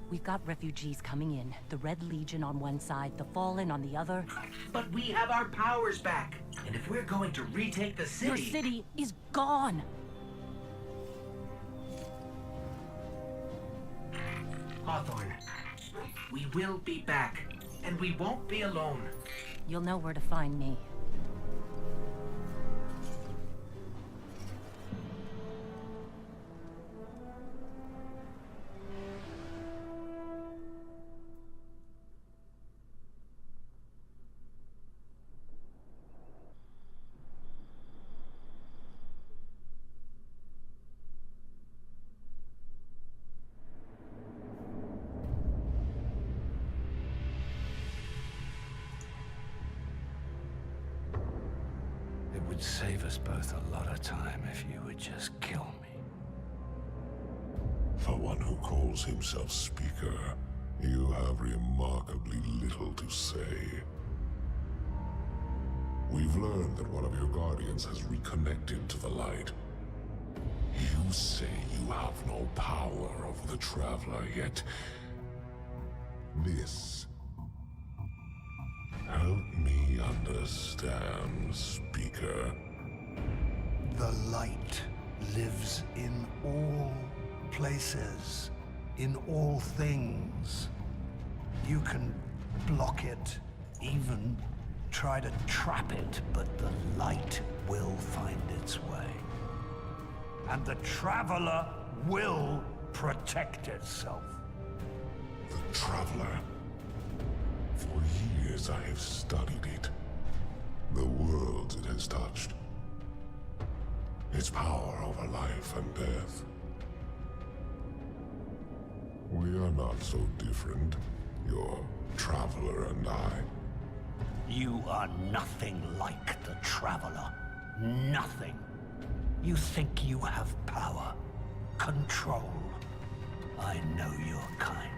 [SPEAKER 10] We've got refugees coming in. The Red Legion on one side, the Fallen on the other.
[SPEAKER 15] But we have our powers back. And if we're going to retake the city...
[SPEAKER 10] Your city is gone!
[SPEAKER 15] Hawthorne, we will be back. And we won't be alone.
[SPEAKER 10] You'll know where to find me.
[SPEAKER 5] It would save us both a lot of time if you would just kill me.
[SPEAKER 11] For one who calls himself Speaker, you have remarkably little to say. We've learned that one of your Guardians has reconnected to the light. You say you have no power over the Traveler, yet... This... Help me understand, Speaker.
[SPEAKER 5] The light lives in all places, in all things. You can block it, even try to trap it, but the light will find its way. And the Traveler will protect itself.
[SPEAKER 11] The Traveler. For years I have studied it. The worlds it has touched. Its power over life and death. We are not so different, your Traveler and I.
[SPEAKER 5] You are nothing like the Traveler. Nothing. You think you have power, control. I know your kind.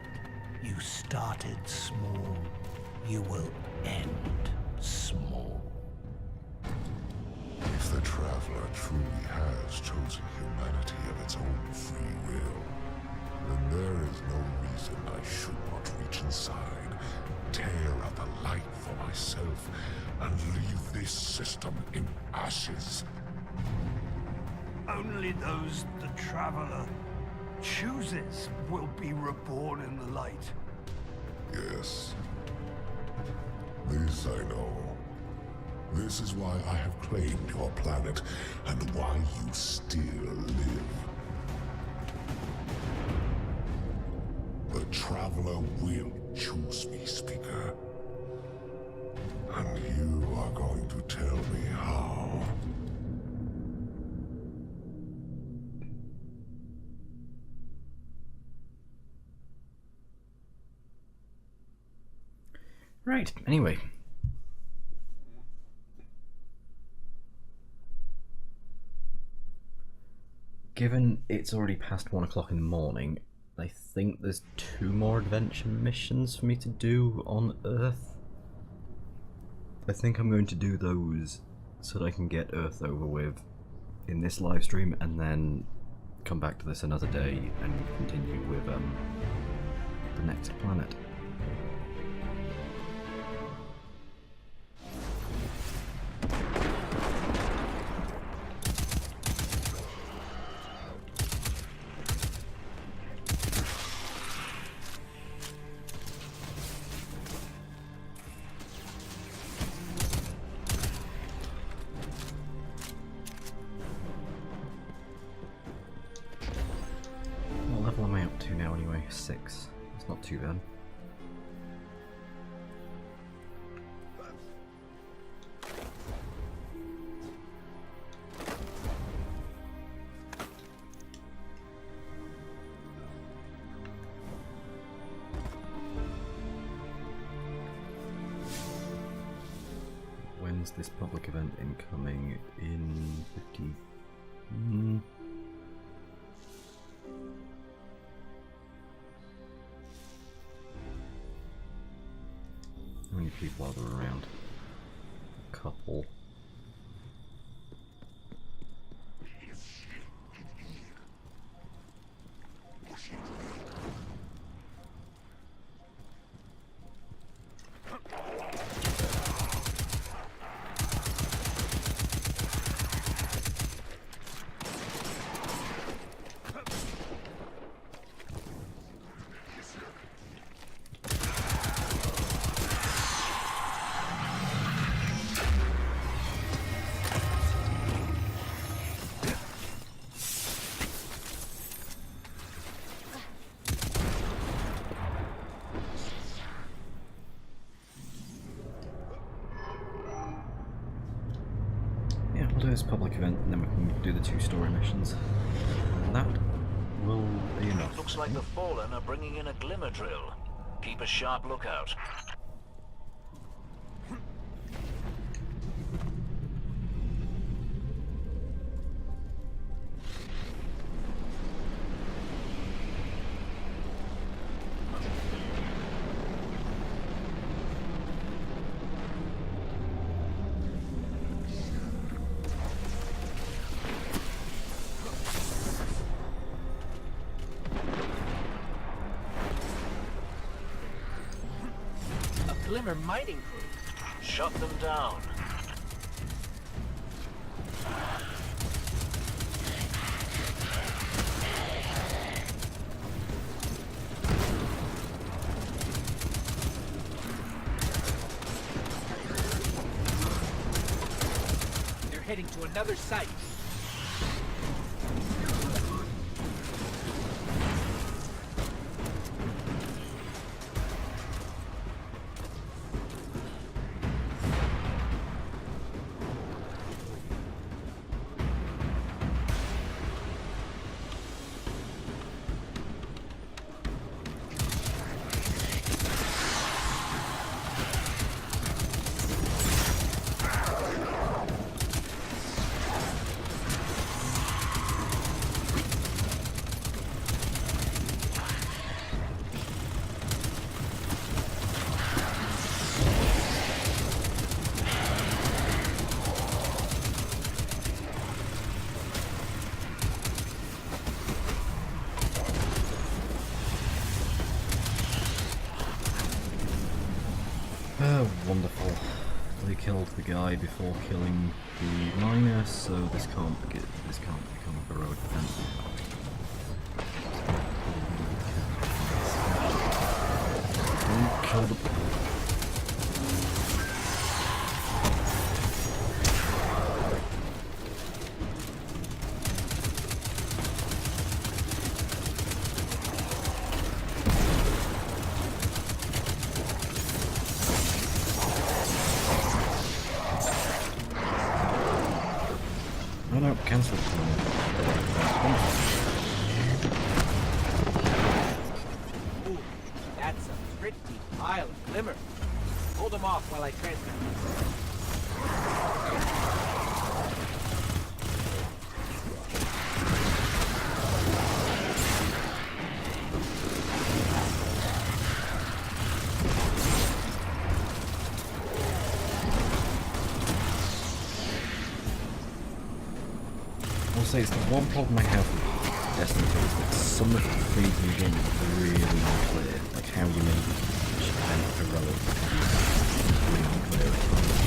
[SPEAKER 5] You started small. You will end small.
[SPEAKER 11] If the Traveler truly has chosen humanity of its own free will, then there is no reason I should not reach inside, tear at the light for myself, and leave this system in ashes.
[SPEAKER 5] Only those the Traveler chooses will be reborn in the light.
[SPEAKER 11] Yes. This I know. This is why I have claimed your planet, and why you still live. The Traveler will choose me, Speaker. And you are going to tell me how.
[SPEAKER 1] Right, anyway. Given it's already past 1 o'clock in the morning, I think there's 2 more adventure missions for me to do on Earth. I think I'm going to do those so that I can get Earth over with in this live stream, and then come back to this another day and continue with the next planet. What level am I up to now anyway? 6. That's not too bad. When's this public event incoming? In 50... How many people are there around? A couple. Yeah, we'll do this public event and then we can do the 2 story missions. And that will be enough.
[SPEAKER 14] Looks like the Fallen are bringing in a glimmer drill. Keep a sharp lookout.
[SPEAKER 15] Glimmer mining crew.
[SPEAKER 14] Shut them down.
[SPEAKER 15] They're heading to another site.
[SPEAKER 1] Wonderful. They killed the guy before killing the miner, so this can't become a heroic event. Don't kill the... No, cancel it.
[SPEAKER 15] Ooh, that's a pretty pile of glimmer. Hold them off while I transfer.
[SPEAKER 1] I'll say it's the one problem I have with Destiny 2 is that some of the things in the game are really unclear, like how you make each event heroic is really unclear at times.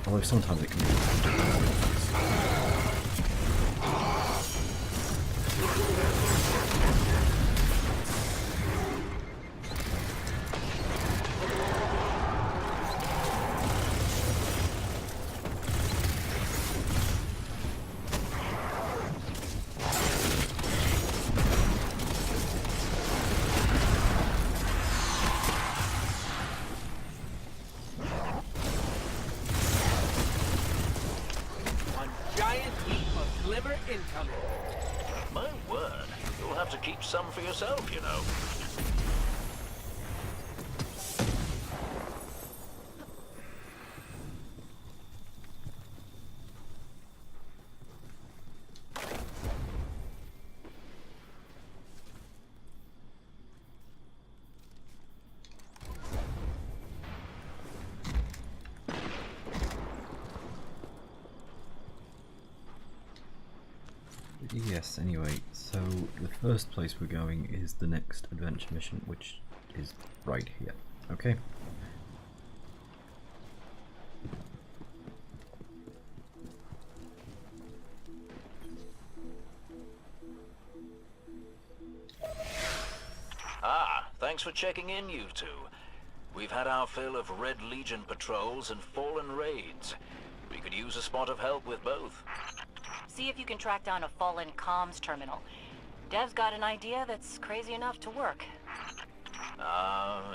[SPEAKER 1] Although sometimes it can be
[SPEAKER 14] My word, you'll have to keep some for yourself, you know.
[SPEAKER 1] Yes, anyway, so the first place we're going is the next adventure mission, which is right here, okay?
[SPEAKER 14] Ah, thanks for checking in, you two. We've had our fill of Red Legion patrols and Fallen raids. We could use a spot of help with both.
[SPEAKER 16] See if you can track down a Fallen comms terminal. Dev's got an idea that's crazy enough to work.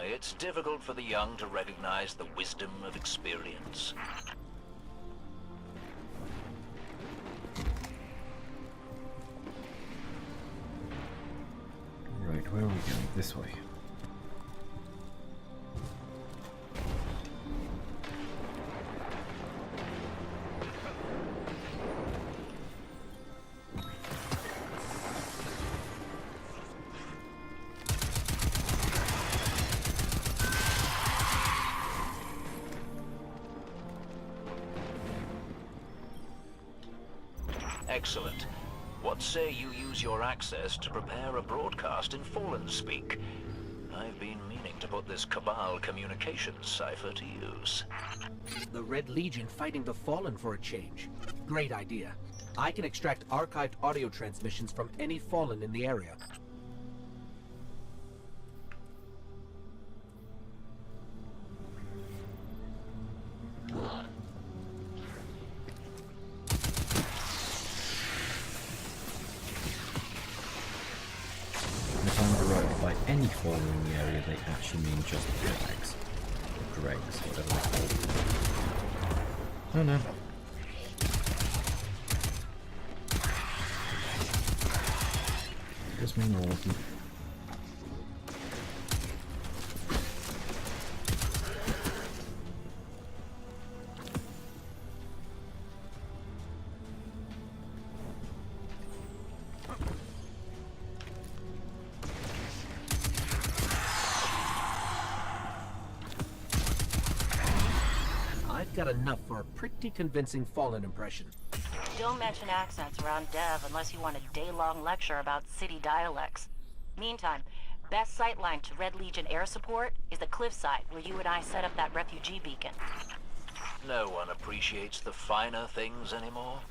[SPEAKER 14] It's difficult for the young to recognize the wisdom of experience.
[SPEAKER 1] Right, where are we going? This way.
[SPEAKER 14] Excellent. What say you use your access to prepare a broadcast in Fallen speak? I've been meaning to put this Cabal communications cipher to use.
[SPEAKER 15] The Red Legion fighting the Fallen for a change. Great idea. I can extract archived audio transmissions from any Fallen in the area.
[SPEAKER 1] Any Fallen in the area, they actually mean just Dregs. Or Dregs, whatever they're called. Oh no. Just mean all of them.
[SPEAKER 15] Got enough for a pretty convincing Fallen impression.
[SPEAKER 16] Don't mention accents around Dev unless you want a day-long lecture about city dialects. Meantime, best sightline to Red Legion air support is the cliffside where you and I set up that refugee beacon.
[SPEAKER 14] No one appreciates the finer things anymore.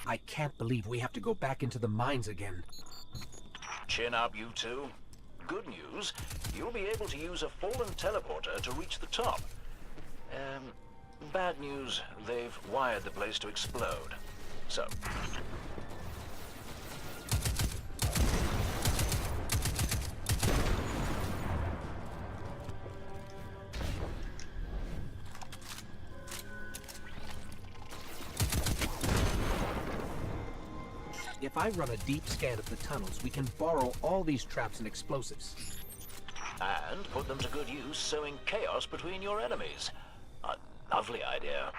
[SPEAKER 15] I can't believe we have to go back into the mines again.
[SPEAKER 14] Chin up, you two. Good news, you'll be able to use a Fallen teleporter to reach the top. Bad news, they've wired the place to explode. So...
[SPEAKER 15] If I run a deep scan of the tunnels, we can borrow all these traps and explosives.
[SPEAKER 14] And put them to good use sowing chaos between your enemies. A lovely idea.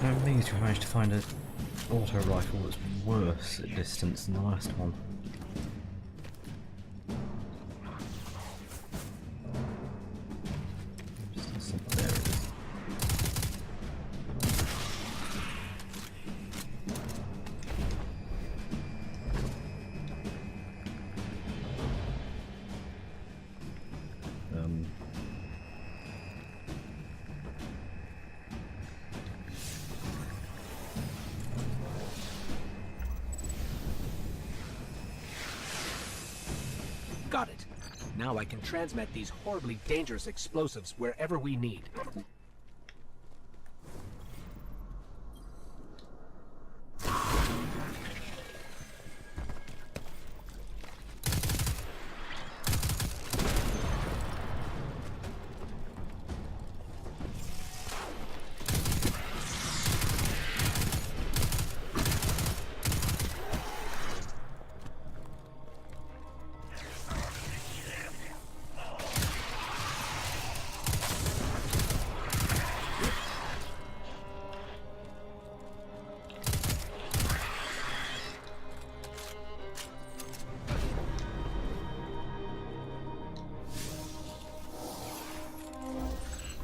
[SPEAKER 1] I'm amazed we managed to find an auto rifle that's worse at distance than the last one. There it is.
[SPEAKER 15] Got it. Now I can transmit these horribly dangerous explosives wherever we need.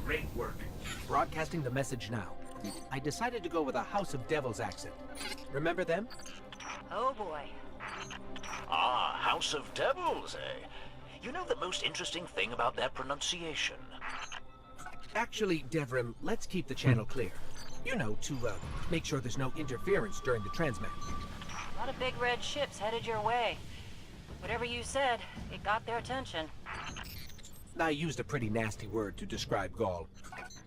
[SPEAKER 15] Great work. Broadcasting the message now. I decided to go with a House of Devils accent. Remember them?
[SPEAKER 16] Oh boy.
[SPEAKER 14] Ah, House of Devils, eh? You know the most interesting thing about that pronunciation?
[SPEAKER 15] Actually, Devrim, let's keep the channel clear. You know, to make sure there's no interference during the transmat.
[SPEAKER 16] A lot of big red ships headed your way. Whatever you said, it got their attention.
[SPEAKER 15] I used a pretty nasty word to describe Gaul.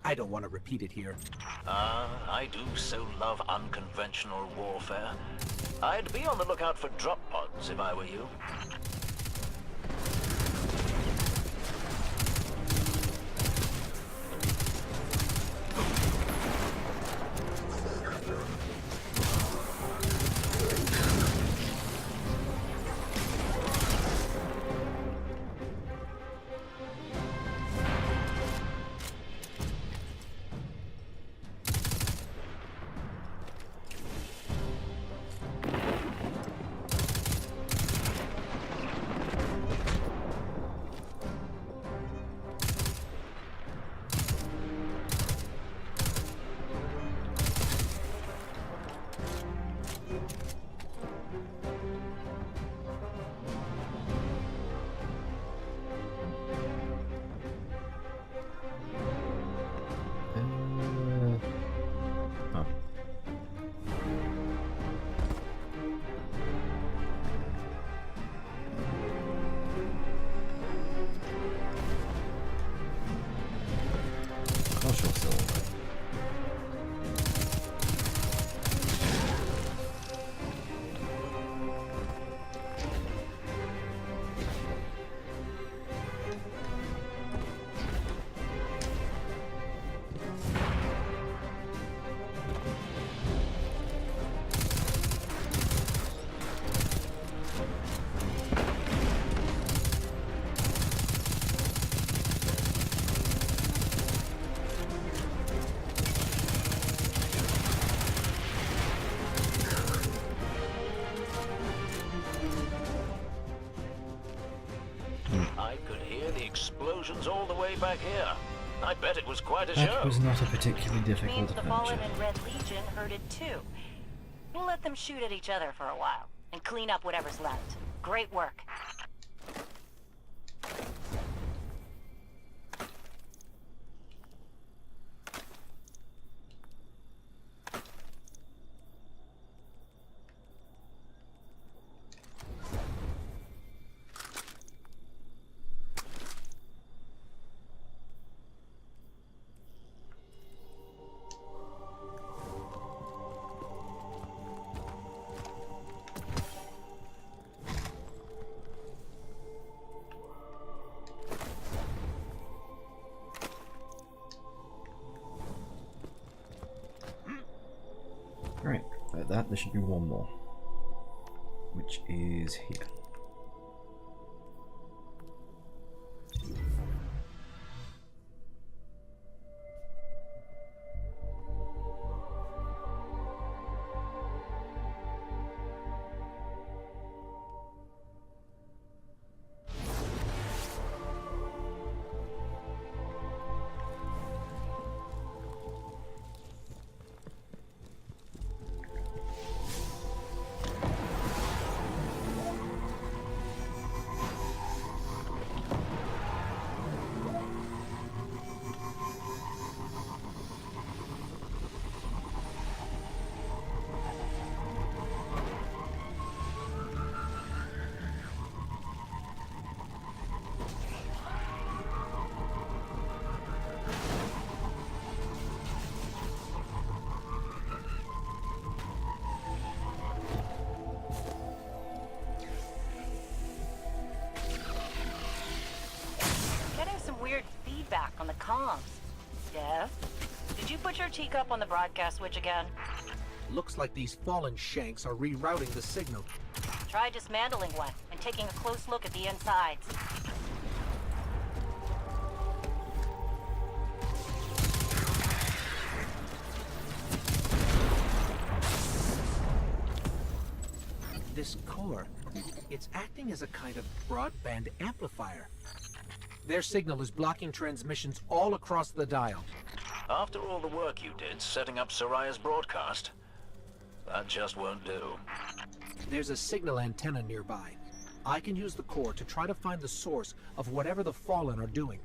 [SPEAKER 15] I don't want to repeat it here.
[SPEAKER 14] I do so love unconventional warfare. I'd be on the lookout for drop pods if I were you. I could hear the explosions all the way back here. I bet it was quite a show.
[SPEAKER 1] That was not a particularly difficult
[SPEAKER 16] Means the Fallen
[SPEAKER 1] adventure.
[SPEAKER 16] and Red Legion heard it too. We'll let them shoot at each other for a while and clean up whatever's left. Great work.
[SPEAKER 1] Right, like that, there should be one more, which is here.
[SPEAKER 16] cheek up on the broadcast switch again?
[SPEAKER 15] Looks like these fallen shanks are rerouting the signal.
[SPEAKER 16] Try dismantling one and taking a close look at the insides.
[SPEAKER 15] This core, it's acting as a kind of broadband amplifier. Their signal is blocking transmissions all across the dial.
[SPEAKER 14] After all the work you did setting up Soraya's broadcast, that just won't do.
[SPEAKER 15] There's a signal antenna nearby. I can use the core to try to find the source of whatever the Fallen are doing.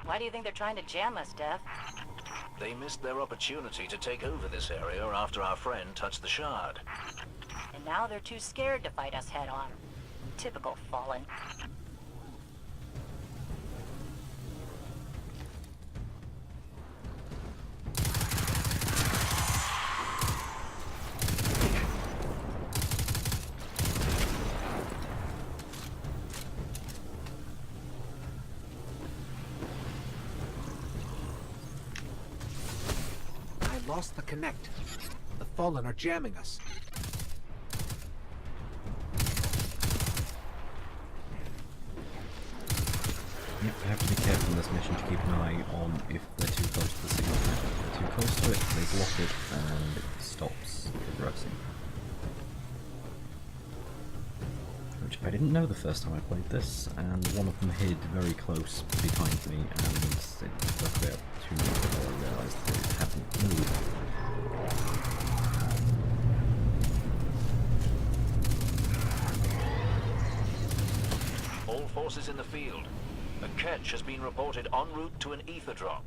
[SPEAKER 16] Why do you think they're trying to jam us, Dev?
[SPEAKER 14] They missed their opportunity to take over this area after our friend touched the shard.
[SPEAKER 16] And now they're too scared to fight us head on. Typical Fallen.
[SPEAKER 15] Lost the connect. The Fallen are jamming us.
[SPEAKER 1] Yep, I have to be careful in this mission to keep an eye on if they're too close to the signal. If they're too close to it, they block it and it stops progressing. Which I didn't know the first time I played this, and one of them hid very close behind me, and it took about 2 minutes before I realised that it hadn't moved.
[SPEAKER 14] All forces in the field. A catch has been reported en route to an ether drop.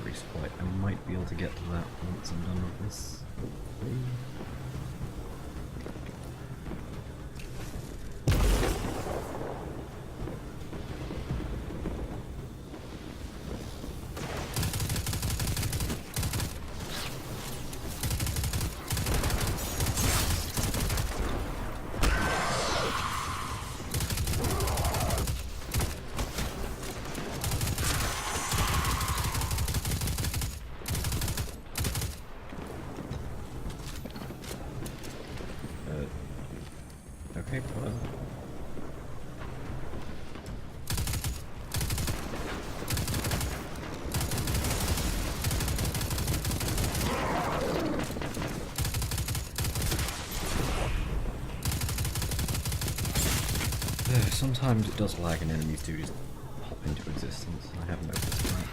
[SPEAKER 1] Resupply. I might be able to get to that once I'm done with this. Hopefully. Okay, whatever. Sometimes it does lag and enemies do just pop into existence. I have noticed that.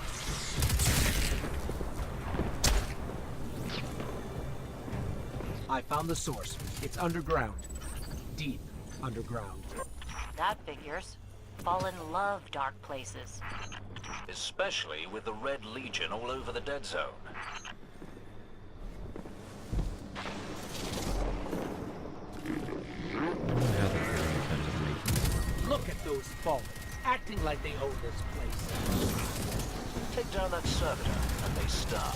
[SPEAKER 15] I found the source. It's underground. Deep underground.
[SPEAKER 16] That figures. Fallen love dark places.
[SPEAKER 14] Especially with the Red Legion all over the dead zone.
[SPEAKER 15] Look at those Fallen, acting like they own this place.
[SPEAKER 14] Take down that servitor, and they stop.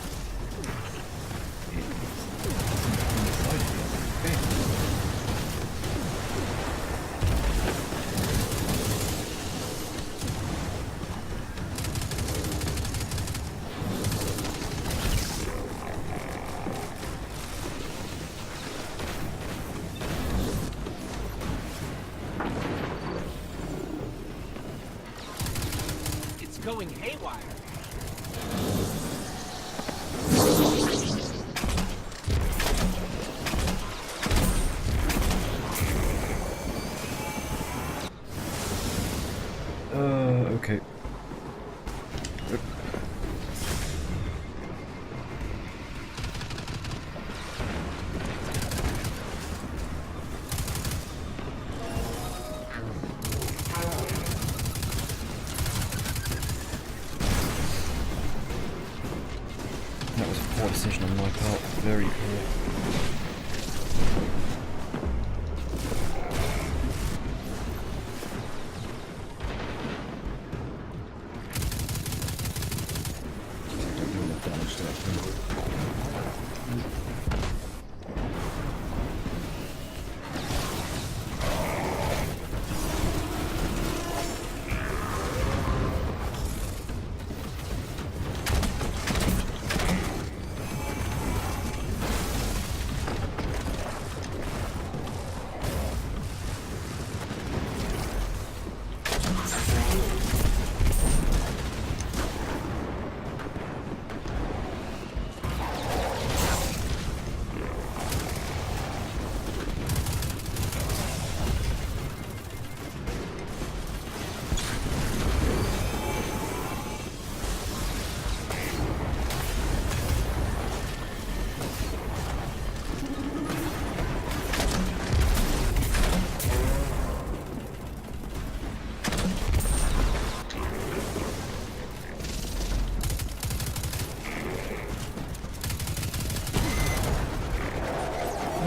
[SPEAKER 15] It's going haywire.
[SPEAKER 1] Okay. That was a poor decision on my part. Very poor.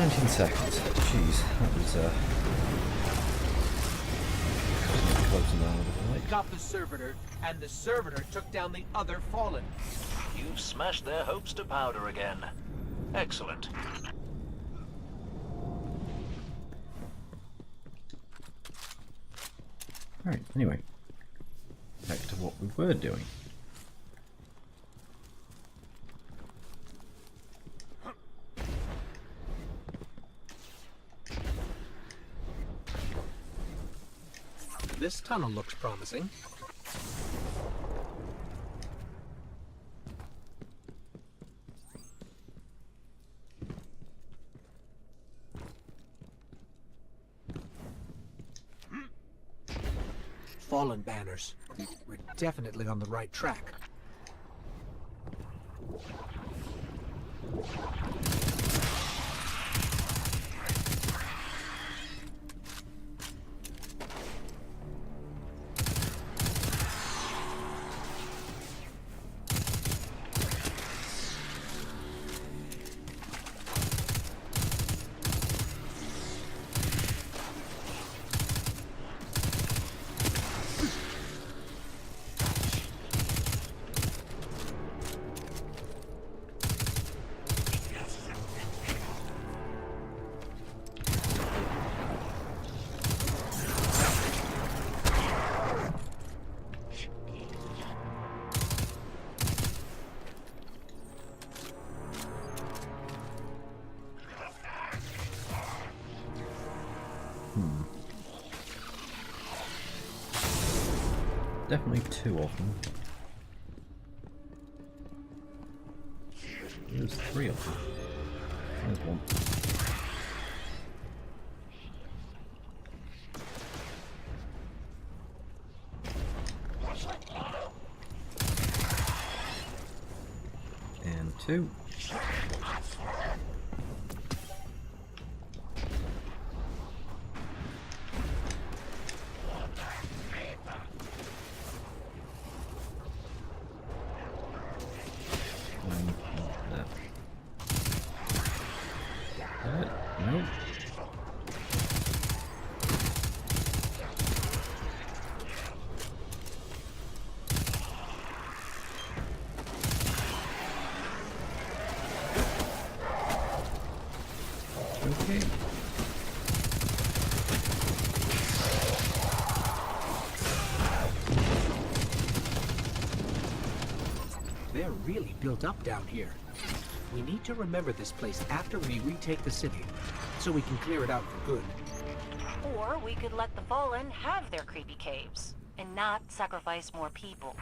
[SPEAKER 1] 19 seconds. Jeez, that was closing down with the light.
[SPEAKER 15] Got the servitor, and the servitor took down the other Fallen.
[SPEAKER 14] You've smashed their hopes to powder again. Excellent.
[SPEAKER 1] Alright, anyway. Back to what we were doing.
[SPEAKER 15] This tunnel looks promising. Fallen banners. We're definitely on the right track.
[SPEAKER 1] Definitely two of them. There's three of them. There's one. And two. No. Okay.
[SPEAKER 15] They're really built up down here. We need to remember this place after we retake the city, so we can clear it out for good.
[SPEAKER 16] Or we could let the Fallen have their creepy caves, and not sacrifice more people.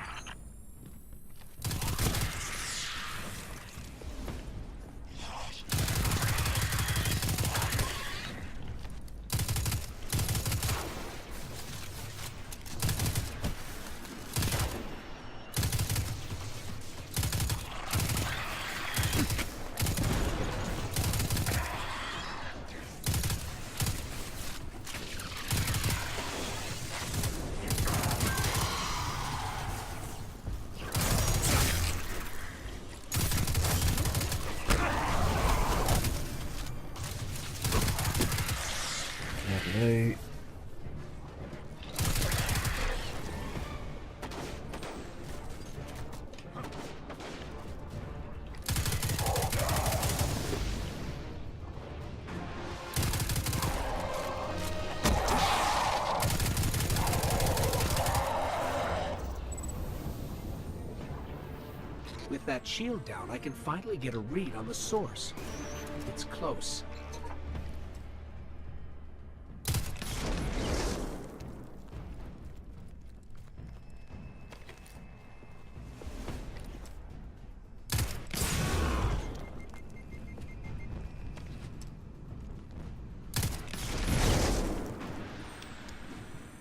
[SPEAKER 1] Lovely.
[SPEAKER 15] With that shield down, I can finally get a read on the source. It's close.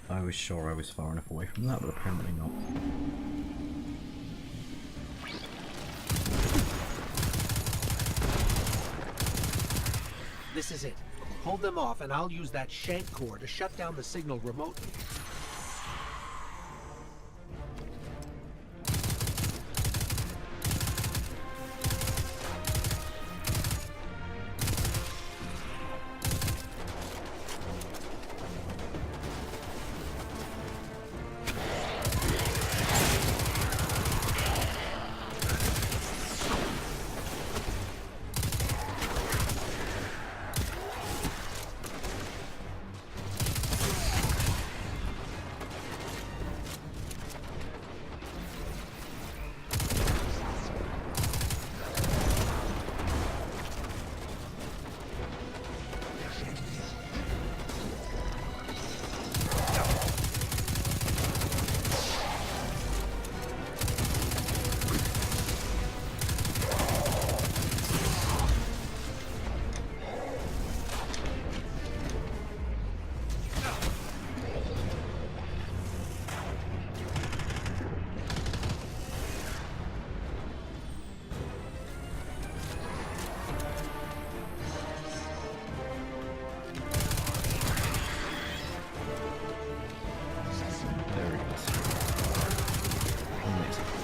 [SPEAKER 1] I was sure I was far enough away from that, but apparently not.
[SPEAKER 15] This is it. Hold them off, and I'll use that shank core to shut down the signal remotely.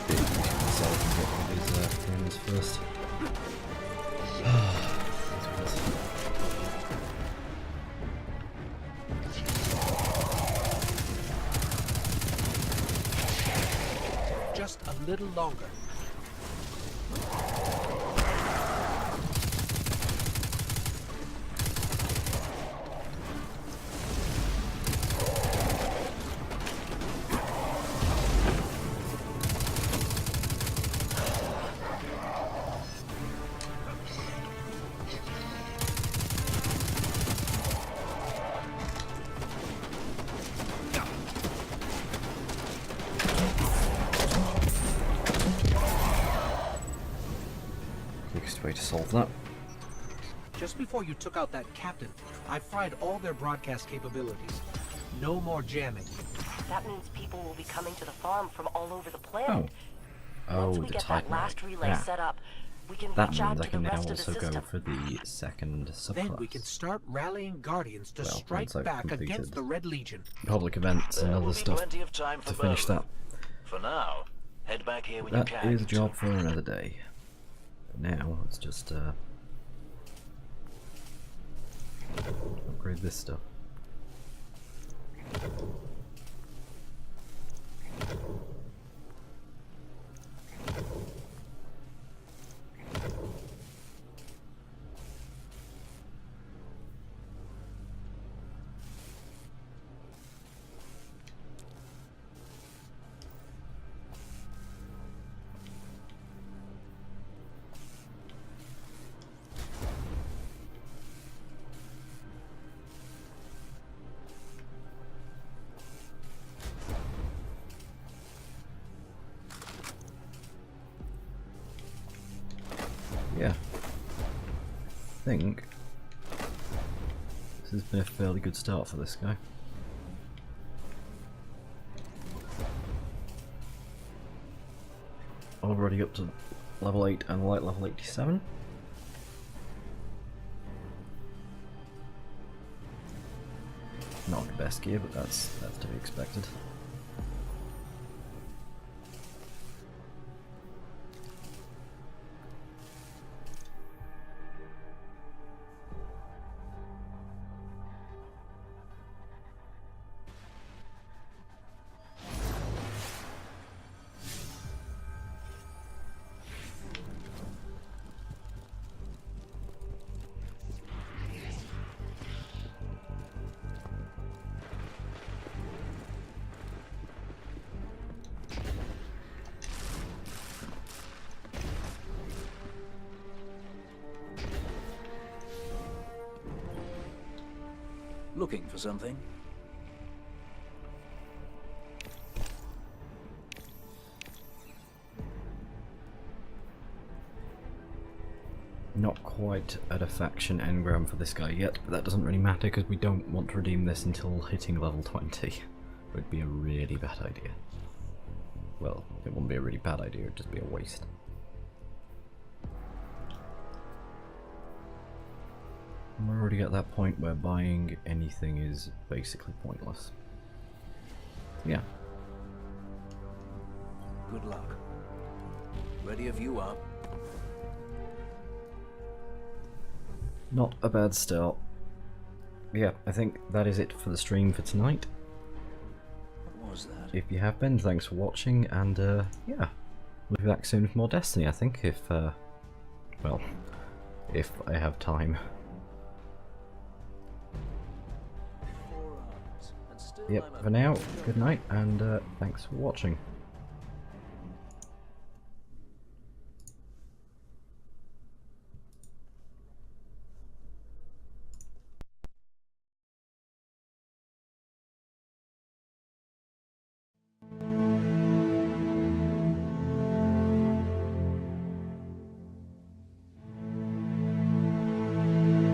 [SPEAKER 1] Solve and get all these things first.
[SPEAKER 15] Just a little longer.
[SPEAKER 1] Quickest way to solve that.
[SPEAKER 15] Just before you took out that captain, I fried all their broadcast capabilities. No more jamming.
[SPEAKER 16] That means people will be coming to the farm from all over the planet.
[SPEAKER 1] Oh,
[SPEAKER 16] Once we
[SPEAKER 1] the
[SPEAKER 16] get that last
[SPEAKER 1] Titanite.
[SPEAKER 16] relay
[SPEAKER 1] Yeah.
[SPEAKER 16] set up, we can
[SPEAKER 1] That
[SPEAKER 16] reach
[SPEAKER 1] means
[SPEAKER 16] out
[SPEAKER 1] I
[SPEAKER 16] to
[SPEAKER 1] can
[SPEAKER 16] the
[SPEAKER 1] now
[SPEAKER 16] rest of the
[SPEAKER 1] also go
[SPEAKER 16] system.
[SPEAKER 1] for the second subclass.
[SPEAKER 15] Then we can start rallying Guardians to
[SPEAKER 1] Well,
[SPEAKER 15] strike
[SPEAKER 1] once I've
[SPEAKER 15] back
[SPEAKER 1] completed
[SPEAKER 15] against the Red Legion.
[SPEAKER 1] public events and
[SPEAKER 14] There
[SPEAKER 1] other
[SPEAKER 14] will be
[SPEAKER 1] stuff
[SPEAKER 14] plenty of time for
[SPEAKER 1] to finish
[SPEAKER 14] both.
[SPEAKER 1] that.
[SPEAKER 14] For now, head back here when
[SPEAKER 1] That
[SPEAKER 14] you can.
[SPEAKER 1] is a job for another day. But now, let's just upgrade this stuff. Yeah, I think this has been a fairly good start for this guy. Already up to level 8 and light level 87. Not the best gear, but that's to be expected.
[SPEAKER 13] Looking for something?
[SPEAKER 1] Not quite at a faction engram for this guy yet, but that doesn't really matter because we don't want to redeem this until hitting level 20. It would be a really bad idea. Well, it wouldn't be a really bad idea, it would just be a waste. We're already at that point where buying anything is basically pointless. Yeah.
[SPEAKER 13] Good luck. Ready if you are.
[SPEAKER 1] Not a bad start. Yeah, I think that is it for the stream for tonight.
[SPEAKER 13] What was that?
[SPEAKER 1] If you have been, thanks for watching, and yeah, we'll be back soon with more Destiny, I think, if, well, if I have time. Yep, for now, good night, and thanks for watching.